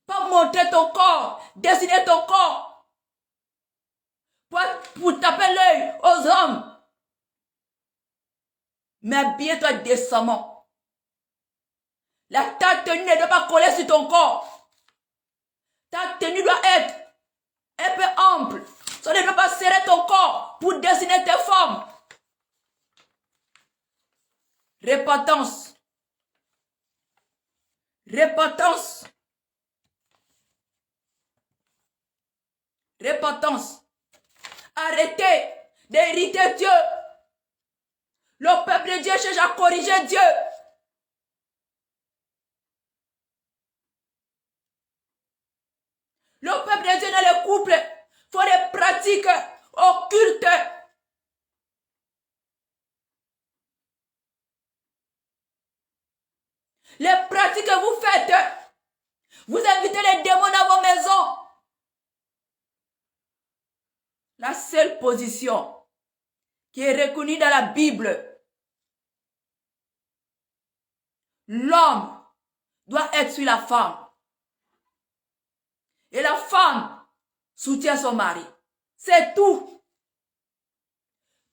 Pas montrer ton corps, dessiner ton corps. Pour taper l'œil aux hommes. Mais habille-toi décemment. Ta tenue ne doit pas coller sur ton corps. Ta tenue doit être un peu ample. Ça ne doit pas serrer ton corps pour dessiner tes formes. Repentance. Repentance. Repentance. Arrêtez d'hériter Dieu. Le peuple de Dieu cherche à corriger Dieu. Le peuple de Dieu dans le couple faut des pratiques occultes. Les pratiques que vous faites, vous invitez les démons dans vos maisons. La seule position qui est reconnue dans la Bible, l'homme doit être sur la femme. Et la femme soutient son mari. C'est tout.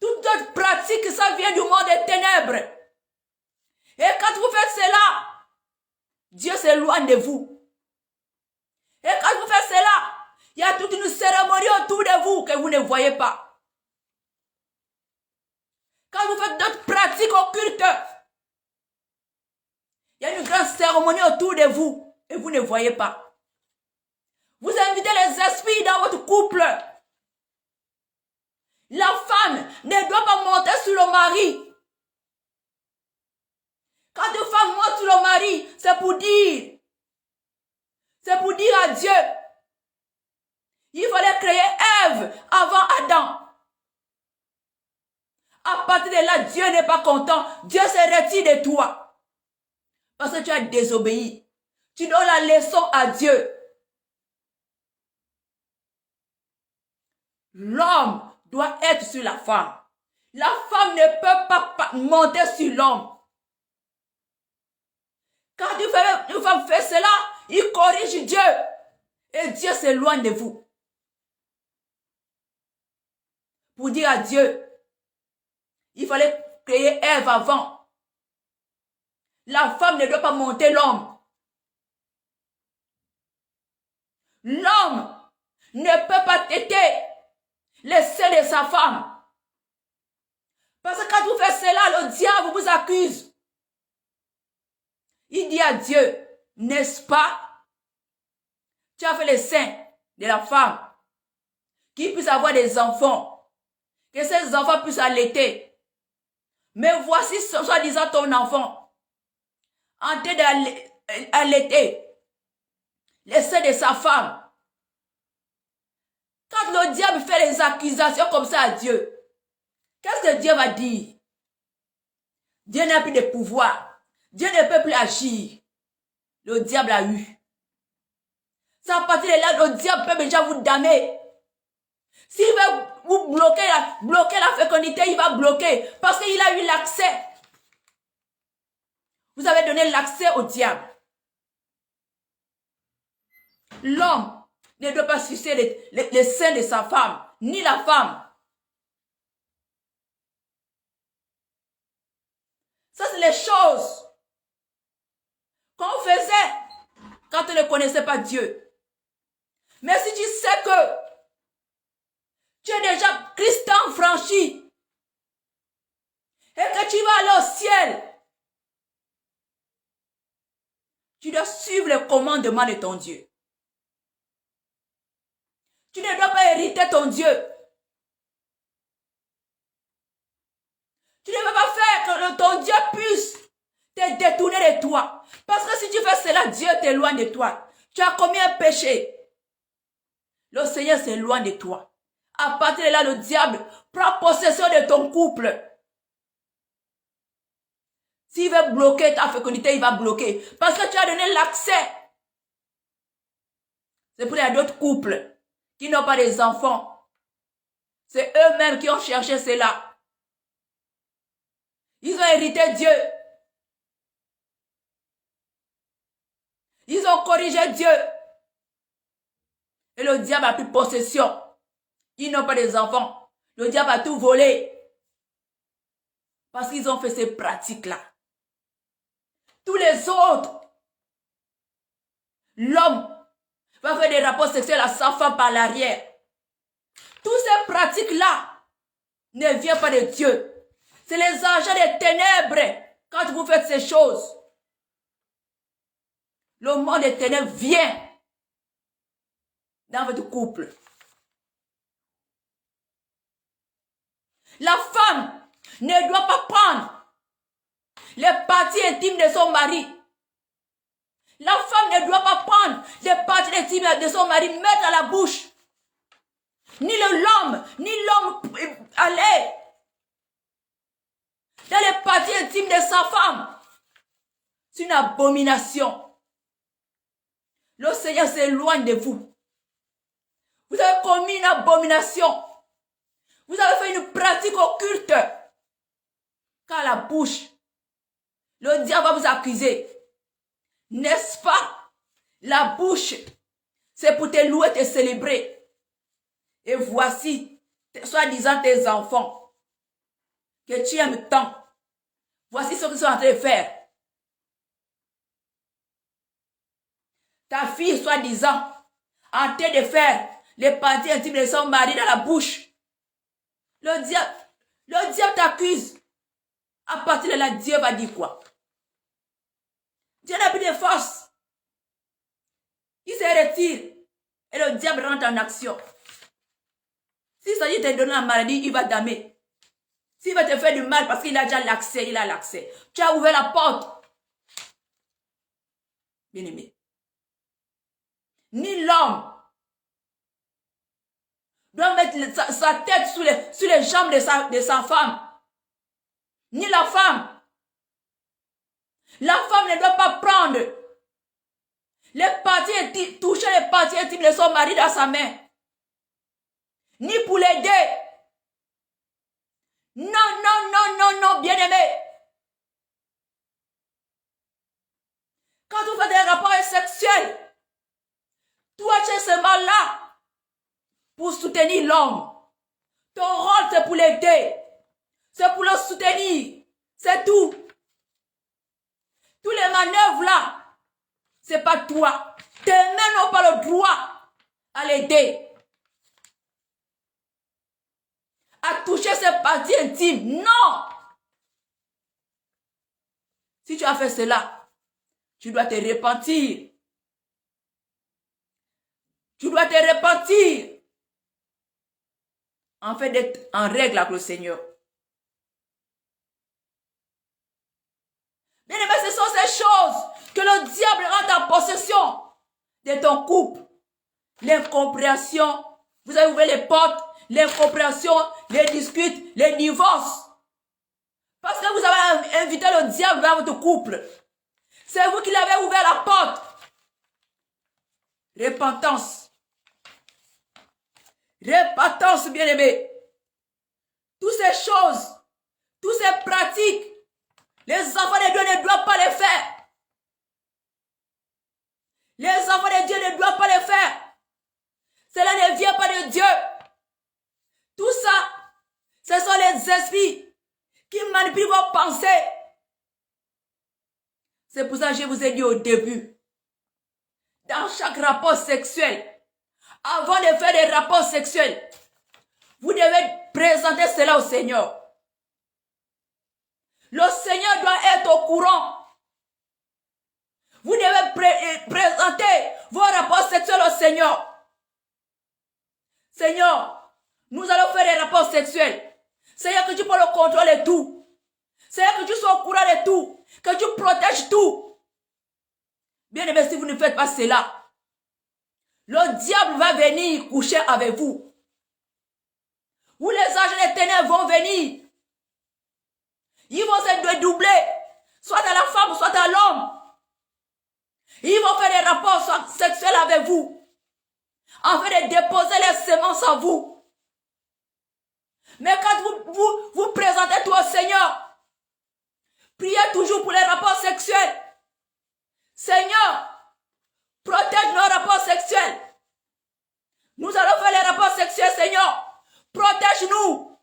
Toute autre pratique, ça vient du monde des ténèbres. Et quand vous faites cela, Dieu s'éloigne de vous. Et quand vous faites cela, il y a toute une cérémonie autour de vous que vous ne voyez pas. Quand vous faites d'autres pratiques occultes, il y a une grande cérémonie autour de vous et vous ne voyez pas. Vous invitez les esprits dans votre couple. La femme ne doit pas monter sur le mari. Quand une femme monte sur le mari, c'est pour dire à Dieu, il fallait créer Ève avant Adam. À partir de là, Dieu n'est pas content. Dieu se retire de toi. Parce que tu as désobéi. Tu donnes la leçon à Dieu. L'homme doit être sur la femme. La femme ne peut pas monter sur l'homme. Quand une femme fait cela, il corrige Dieu. Et Dieu s'éloigne de vous. Pour dire à Dieu, il fallait créer Ève avant. La femme ne doit pas monter l'homme. L'homme ne peut pas têter les seins de sa femme. Parce que quand vous faites cela, le diable vous accuse. Il dit à Dieu, n'est-ce pas? Tu as fait le sein de la femme, qui puisse avoir des enfants, que ces enfants puissent allaiter. Mais voici, soi-disant, ton enfant, en train d'allaiter les seins de sa femme. Quand le diable fait les accusations comme ça à Dieu, qu'est-ce que Dieu va dire? Dieu n'a plus de pouvoir. Dieu ne peut plus agir. Le diable a eu. C'est à partir de là, le diable peut déjà vous damner. S'il veut vous bloquer la fécondité, il va bloquer. Parce qu'il a eu l'accès. Vous avez donné l'accès au diable. L'homme ne doit pas sucer les seins de sa femme, ni la femme. Ça, c'est les choses qu'on faisait quand on ne connaissait pas Dieu. Mais si tu sais que tu es déjà Christian franchi et que tu vas aller au ciel, tu dois suivre les commandements de ton Dieu. Tu ne dois pas hériter ton Dieu. Tu ne peux pas faire que ton Dieu puisse te détourner de toi. Parce que si tu fais cela, Dieu t'éloigne de toi. Tu as commis un péché. Le Seigneur s'éloigne de toi. À partir de là, le diable prend possession de ton couple. S'il veut bloquer ta fécondité, il va bloquer. Parce que tu as donné l'accès. C'est pour les d'autres couples qui n'ont pas des enfants. C'est eux-mêmes qui ont cherché cela. Ils ont hérité Dieu. Ils ont corrigé Dieu. Et le diable a pris possession. Ils n'ont pas des enfants. Le diable a tout volé. Parce qu'ils ont fait ces pratiques-là. Tous les autres, l'homme va faire des rapports sexuels à sa femme par l'arrière. Toutes ces pratiques-là ne viennent pas de Dieu. C'est les agents des ténèbres quand vous faites ces choses. Le monde des ténèbres vient dans votre couple. La femme ne doit pas prendre les parties intimes de son mari. La femme ne doit pas prendre les parties intimes de son mari, mettre à la bouche. Ni l'homme aller dans les parties intimes de sa femme. C'est une abomination. Le Seigneur s'éloigne de vous. Vous avez commis une abomination. Vous avez fait une pratique occulte. Car la bouche, le diable va vous accuser. N'est-ce pas? La bouche, c'est pour te louer, te célébrer. Et voici, soi-disant tes enfants, que tu aimes tant. Voici ce qu'ils sont en train de faire. Ta fille, soi-disant, en train de faire les parties intimes de son mari dans la bouche. Le diable t'accuse. À partir de là, Dieu va dire quoi? Dieu n'a plus de force. Il se retire. Et le diable rentre en action. S'il s'agit de te donner la maladie, il va damer. S'il va te faire du mal parce qu'il a déjà l'accès, il a l'accès. Tu as ouvert la porte. Bien-aimé. Ni l'homme doit mettre sa tête sous les jambes de sa femme. Ni la femme. La femme ne doit pas prendre toucher les parties intimes de son mari dans sa main. Ni pour l'aider. Non, bien-aimé. Quand vous faites des rapports sexuels, toi, tu es seulement là pour soutenir l'homme. Ton rôle, c'est pour l'aider. C'est pour le soutenir. C'est tout. Tous les manœuvres là, c'est pas toi. Tes mains n'ont pas le droit à l'aider. À toucher ses parties intimes. Non. Si tu as fait cela, Tu dois te repentir. Tu dois te repentir. En fait, d'être en règle avec le Seigneur. Bien aimé, ce sont ces choses que le diable rend en possession de ton couple. L'incompréhension. Vous avez ouvert les portes. L'incompréhension, les disputes, les divorces. Parce que vous avez invité le diable dans votre couple. C'est vous qui l'avez ouvert la porte. Repentance. Repentance, bien-aimé. Toutes ces choses, toutes ces pratiques, les enfants de Dieu ne doivent pas les faire. Les enfants de Dieu ne doivent pas les faire. Cela ne vient pas de Dieu. Tout ça, ce sont les esprits qui manipulent vos pensées. C'est pour ça que je vous ai dit au début, dans chaque rapport sexuel, avant de faire des rapports sexuels, vous devez présenter cela au Seigneur. Le Seigneur doit être au courant. Vous devez présenter vos rapports sexuels au Seigneur. Seigneur, nous allons faire des rapports sexuels. Seigneur, que tu prends le contrôle de tout. Seigneur, que tu sois au courant de tout. Que tu protèges tout. Bien aimé, si vous ne faites pas cela, le diable va venir coucher avec vous. Ou les anges des ténèbres vont venir. Ils vont se dédoubler, soit à la femme, soit à l'homme. Ils vont faire des rapports sexuels avec vous, afin de déposer les semences en vous. Mais quand vous présentez tout au Seigneur, priez toujours pour les rapports sexuels. Seigneur, protège nos rapports sexuels. Nous allons faire les rapports sexuels, Seigneur. Protège-nous.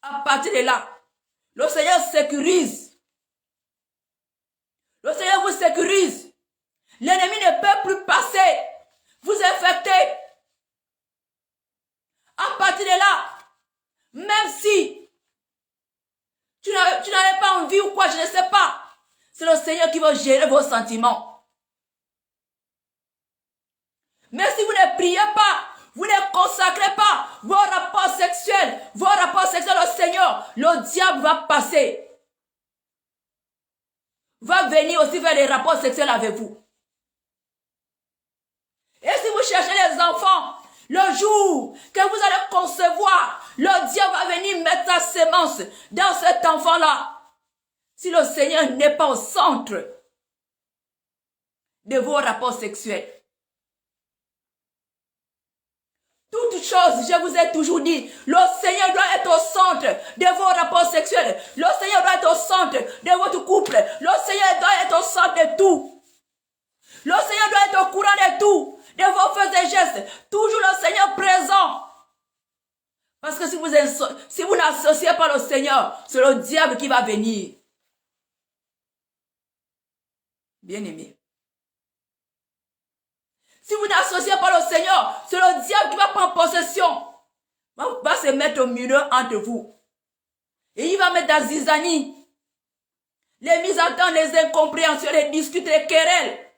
À partir de là, le Seigneur sécurise. Le Seigneur vous sécurise. L'ennemi ne peut plus passer, vous infecter. À partir de là, même si tu n'avais pas envie ou quoi, je ne sais pas, c'est le Seigneur qui va gérer vos sentiments. Mais si vous ne priez pas, vous ne consacrez pas vos rapports sexuels au Seigneur, le diable va passer. Va venir aussi faire des rapports sexuels avec vous. Et si vous cherchez les enfants, le jour que vous allez concevoir, le diable va venir mettre sa sémence dans cet enfant-là. Si le Seigneur n'est pas au centre de vos rapports sexuels. Toute chose, je vous ai toujours dit, le Seigneur doit être au centre de vos rapports sexuels. Le Seigneur doit être au centre de votre couple. Le Seigneur doit être au centre de tout. Le Seigneur doit être au courant de tout, de vos faits et gestes. Toujours le Seigneur présent. Parce que si vous n'associez pas le Seigneur, c'est le diable qui va venir. Bien-aimé. Si vous n'associez pas le Seigneur, c'est le diable qui va prendre possession. Va se mettre au milieu entre vous. Et il va mettre dans zizanie. Les mises en temps, les incompréhensions, les disputes, les querelles,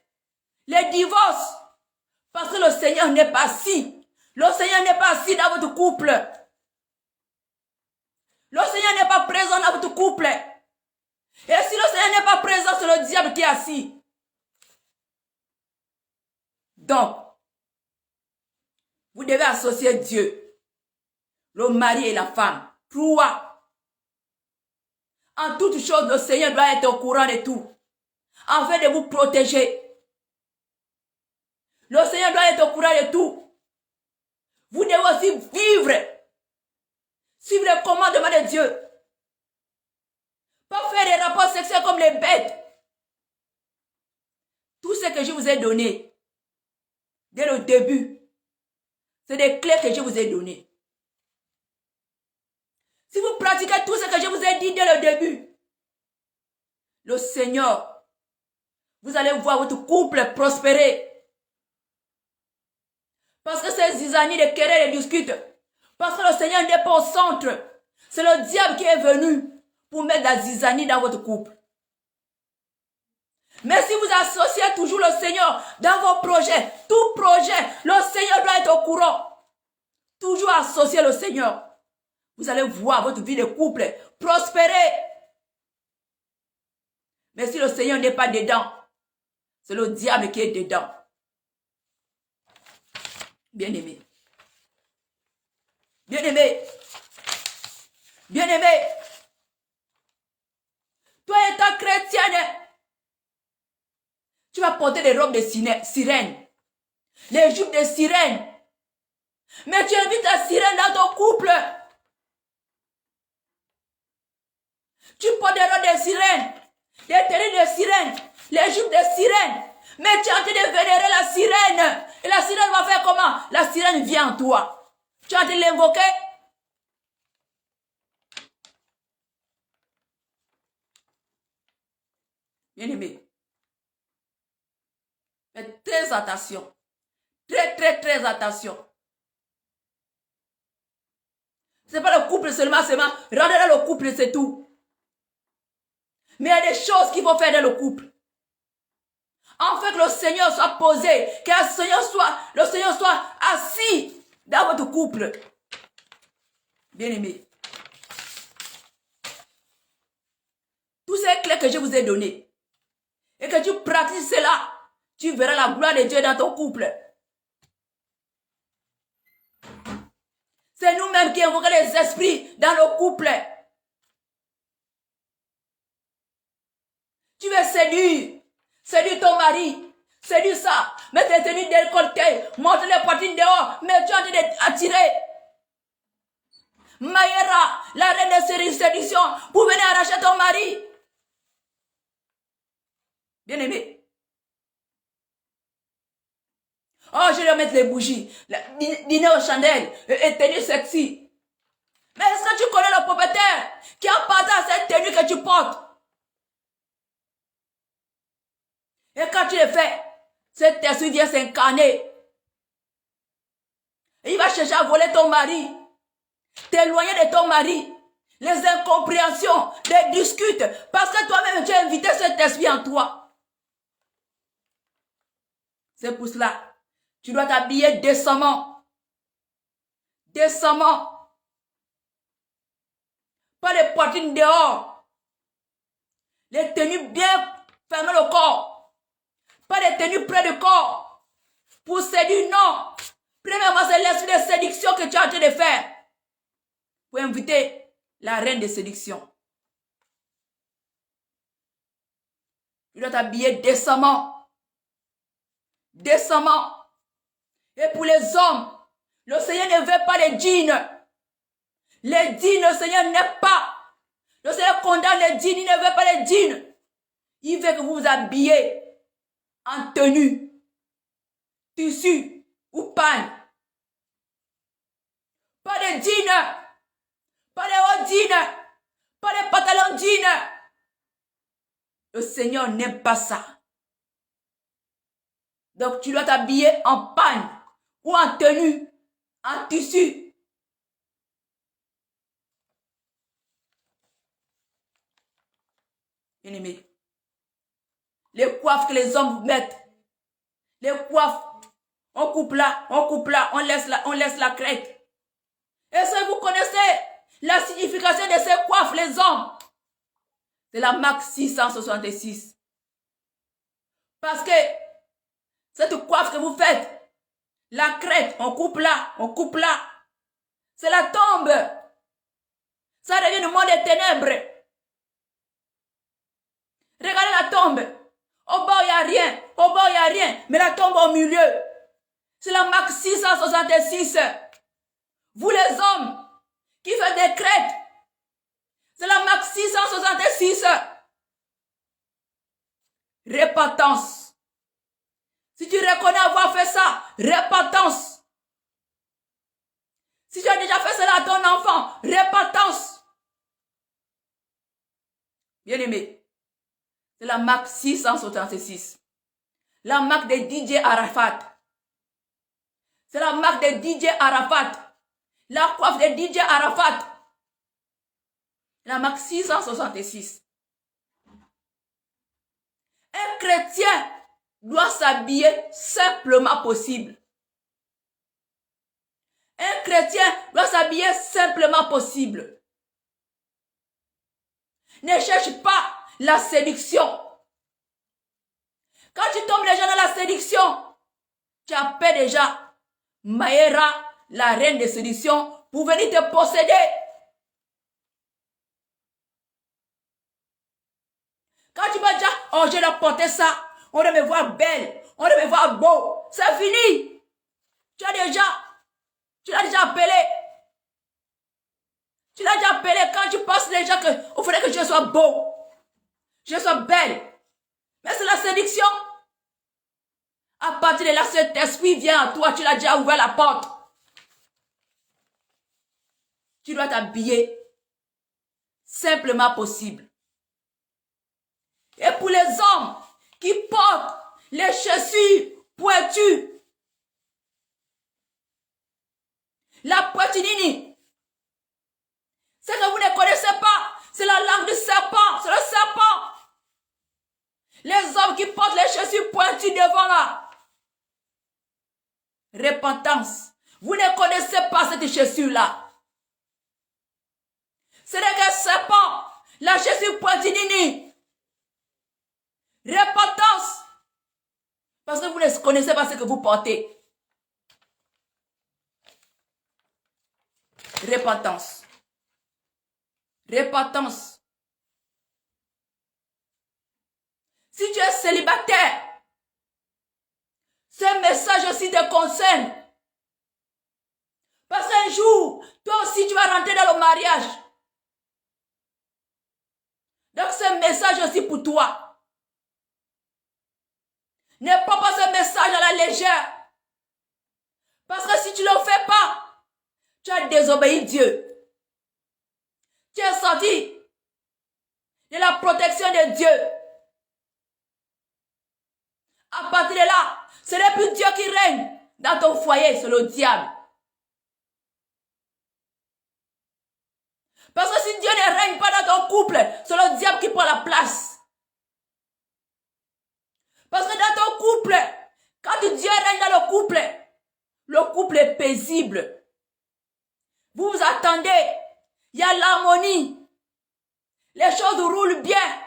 les divorces. Parce que le Seigneur n'est pas assis. Le Seigneur n'est pas assis dans votre couple. Le Seigneur n'est pas présent dans votre couple. Et si le Seigneur n'est pas présent, c'est le diable qui est assis. Donc, vous devez associer Dieu, le mari et la femme. Trois. En toutes choses, le Seigneur doit être au courant de tout, afin de vous protéger. Le Seigneur doit être au courant de tout. Vous devez aussi suivre les commandements de Dieu. Pas faire des rapports sexuels comme les bêtes. Tout ce que je vous ai donné, dès le début, c'est des clés que je vous ai données. Si vous pratiquez tout ce que je vous ai dit dès le début, le Seigneur, vous allez voir votre couple prospérer. Parce que ces zizanies de querelles et discutes, parce que le Seigneur n'est pas au centre, c'est le diable qui est venu pour mettre la zizanie dans votre couple. Mais si vous associez toujours le Seigneur dans vos projets, tout projet, le Seigneur doit être au courant. Toujours associer le Seigneur. Vous allez voir votre vie de couple prospérer. Mais si le Seigneur n'est pas dedans, c'est le diable qui est dedans. Bien-aimé. Bien-aimé. Bien-aimé. Toi étant chrétienne, tu vas porter des robes de sirène. Les jupes de sirène. Mais tu invites la sirène dans ton couple. Tu portes des robes de sirène. Des tenues de sirène. Les jupes de sirène. Mais tu es en train de vénérer la sirène. Et la sirène va faire comment? La sirène vient en toi. Tu es en train de l'invoquer. Bien-aimé. Faites très attention. Très attention. Ce n'est pas le couple seulement. Rendez dans le couple, c'est tout. Mais il y a des choses qu'il faut faire dans le couple. Afin que le Seigneur soit posé, que le Seigneur soit assis dans votre couple. Bien-aimé. Tous ces clés que je vous ai données, et que tu pratiques cela, tu verras la gloire de Dieu dans ton couple. C'est nous-mêmes qui invoquons les esprits dans le couple. Tu veux séduire ton mari, séduire ça, mettre les tenues décolletées, monter les poitrines dehors, mais tu es en train d'attirer. Maïra, la reine de séduction, pour venir arracher ton mari. Bien-aimé. Oh, je vais mettre les bougies, dîner aux chandelles, et tenue sexy. Mais est-ce que tu connais le propriétaire qui a porté à cette tenue que tu portes? Et quand tu le fais, cet esprit vient s'incarner. Et il va chercher à voler ton mari, t'éloigner de ton mari, les incompréhensions, les discutes, parce que toi-même tu as invité cet esprit en toi. C'est pour cela, tu dois t'habiller décemment. Décemment. Pas les poitrines dehors. Les tenues bien fermées le corps. Pas des tenues près du corps. Pour séduire, non. Premièrement, c'est l'esprit de séduction que tu as en train de faire. Pour inviter la reine de séduction. Tu dois t'habiller décemment. Décemment. Et pour les hommes, le Seigneur ne veut pas les jeans. Les jeans, le Seigneur n'aime pas. Le Seigneur condamne les jeans, il ne veut pas les jeans. Il veut que vous vous habillez en tenue, tissu ou pagne. Pas de jeans, pas de hauts jeans, pas de pantalons jeans. Le Seigneur n'aime pas ça. Donc tu dois t'habiller en pagne ou en tenue, en tissu. Bien-aimé, les coiffes que les hommes vous mettent, les coiffes, on coupe là, on laisse la crête. Est-ce que vous connaissez la signification de ces coiffes, les hommes? C'est la marque 666. Parce que cette coiffe que vous faites, la crête, on coupe là. C'est la tombe. Ça devient le monde des ténèbres. Regardez la tombe. Au bord, il n'y a rien. Mais la tombe au milieu. C'est la marque 666. Vous les hommes qui faites des crêtes. C'est la marque 666. Repentance. Si tu reconnais avoir fait ça, repentance. Si tu as déjà fait cela à ton enfant, repentance. Bien-aimé. C'est la marque 666. La marque de DJ Arafat. C'est la marque de DJ Arafat. La coiffe de DJ Arafat. La marque 666. Un chrétien doit s'habiller simplement possible. Un chrétien doit s'habiller simplement possible. Ne cherche pas la séduction. Quand tu tombes déjà dans la séduction, tu appelles déjà Maïra, la reine de séduction, pour venir te posséder. Quand tu vas déjà, oh, je dois porter ça, on doit me voir belle, on doit me voir beau, c'est fini. Tu l'as déjà appelé. Tu l'as déjà appelé quand tu penses déjà qu'il faudrait que je sois beau, je sois belle. Mais c'est la séduction. À partir de là, cet esprit vient à toi, tu l'as déjà ouvert la porte. Tu dois t'habiller simplement possible. Et pour les hommes qui portent les chaussures pointues, la poitinini, c'est que vous ne connaissez pas, c'est la langue du serpent, c'est le serpent. Les hommes qui portent les chaussures pointues devant là. Repentance. Vous ne connaissez pas cette chaussure-là. Ce n'est qu'un serpent, la chaussure pointinini. Repentance. Parce que vous ne connaissez pas ce que vous portez. Repentance. Repentance. Si tu es célibataire, ce message aussi te concerne. Parce qu'un jour, toi aussi tu vas rentrer dans le mariage. Donc ce message aussi pour toi. Ne prends pas ce message à la légère. Parce que si tu ne le fais pas, tu as désobéi Dieu. Tu es sorti de la protection de Dieu. À partir de là, ce n'est plus Dieu qui règne dans ton foyer, c'est le diable. Parce que si Dieu ne règne pas dans ton couple, c'est le diable qui prend la place. Parce que dans ton couple, quand Dieu règne dans le couple est paisible. Vous vous attendez, il y a l'harmonie. Les choses roulent bien.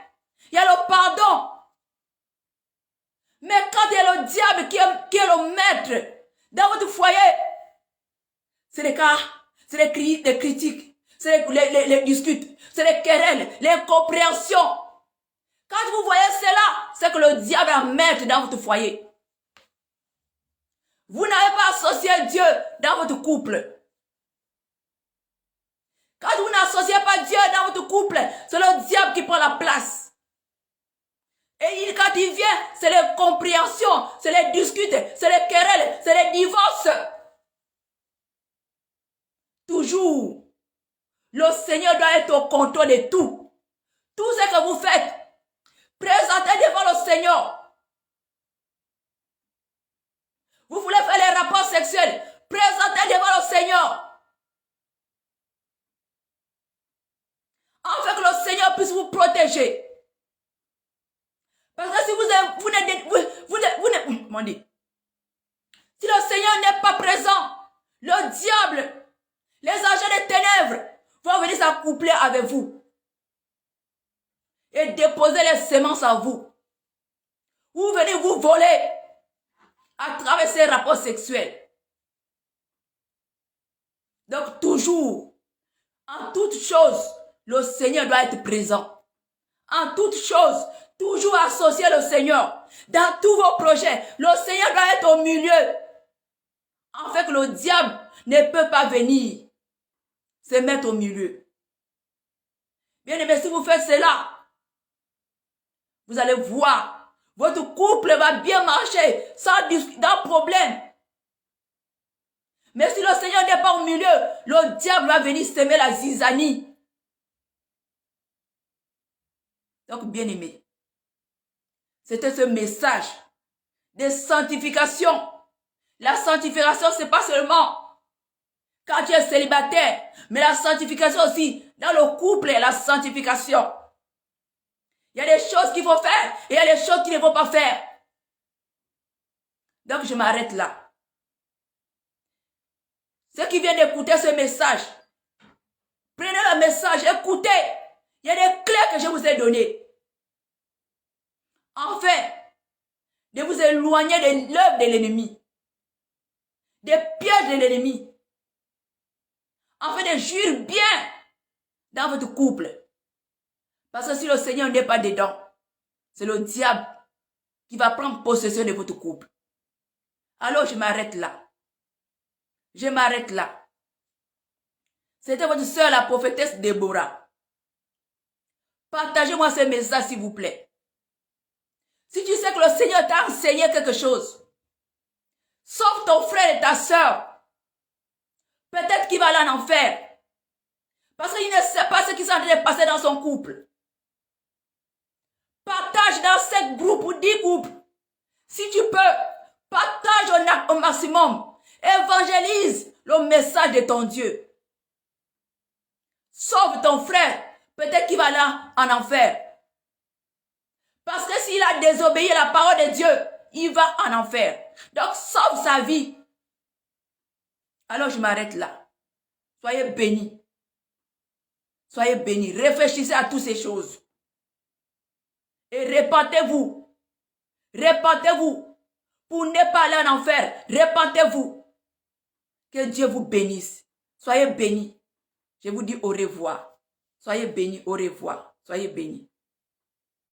Il y a le pardon. Mais quand il y a le diable qui est le maître dans votre foyer, c'est les cas, c'est les critiques, c'est les disputes, c'est les querelles, les incompréhensions. Quand vous voyez cela, c'est que le diable est maître dans votre foyer. Vous n'avez pas associé Dieu dans votre couple. Quand vous n'associez pas Dieu dans votre couple, c'est le diable qui prend la place. Et quand il vient, c'est les compréhensions, c'est les disputes, c'est les querelles, c'est les divorces. Toujours, le Seigneur doit être au contrôle de tout. Tout ce que vous faites, présentez devant le Seigneur. Vous voulez faire les rapports sexuels, présentez devant le Seigneur. Afin que le Seigneur puisse vous protéger. Parce que si si le Seigneur n'est pas présent, le diable, les agents des ténèbres vont venir s'accoupler avec vous et déposer les semences à vous. Vous venez vous voler à travers ces rapports sexuels. Donc toujours, en toutes choses, le Seigneur doit être présent. En toutes choses, toujours associer le Seigneur. Dans tous vos projets, le Seigneur doit être au milieu. En fait, le diable ne peut pas venir se mettre au milieu. Bien aimé, si vous faites cela, vous allez voir, votre couple va bien marcher sans problème. Mais si le Seigneur n'est pas au milieu, le diable va venir semer la zizanie. Donc, bien aimé, c'était ce message de sanctification. La sanctification, c'est pas seulement quand tu es célibataire, mais la sanctification aussi, dans le couple, la sanctification. Il y a des choses qu'il faut faire et il y a des choses qu'il ne faut pas faire. Donc, je m'arrête là. Ceux qui viennent d'écouter ce message, prenez le message, écoutez. Il y a des clés que je vous ai données. Enfin, de vous éloigner de l'œuvre de l'ennemi, des pièges de l'ennemi, afin de jurer bien dans votre couple. Parce que si le Seigneur n'est pas dedans, c'est le diable qui va prendre possession de votre couple. Alors je m'arrête là. Je m'arrête là. C'était votre soeur, la prophétesse Déborah. Partagez-moi ce message, s'il vous plaît. Si tu sais que le Seigneur t'a enseigné quelque chose, sauve ton frère et ta soeur. Peut-être qu'il va aller en enfer. Parce qu'il ne sait pas ce qui s'est en train de passer dans son couple. Partage dans 7 groupes ou 10 groupes. Si tu peux, partage au maximum. Évangélise le message de ton Dieu. Sauve ton frère. Peut-être qu'il va aller en enfer. Parce que s'il a désobéi à la parole de Dieu, il va en enfer. Donc, sauve sa vie. Alors, je m'arrête là. Soyez bénis. Soyez bénis. Réfléchissez à toutes ces choses. Et répentez-vous. Répentez-vous. Pour ne pas aller en enfer. Répentez-vous. Que Dieu vous bénisse. Soyez bénis. Je vous dis au revoir. Soyez bénis. Au revoir. Soyez bénis.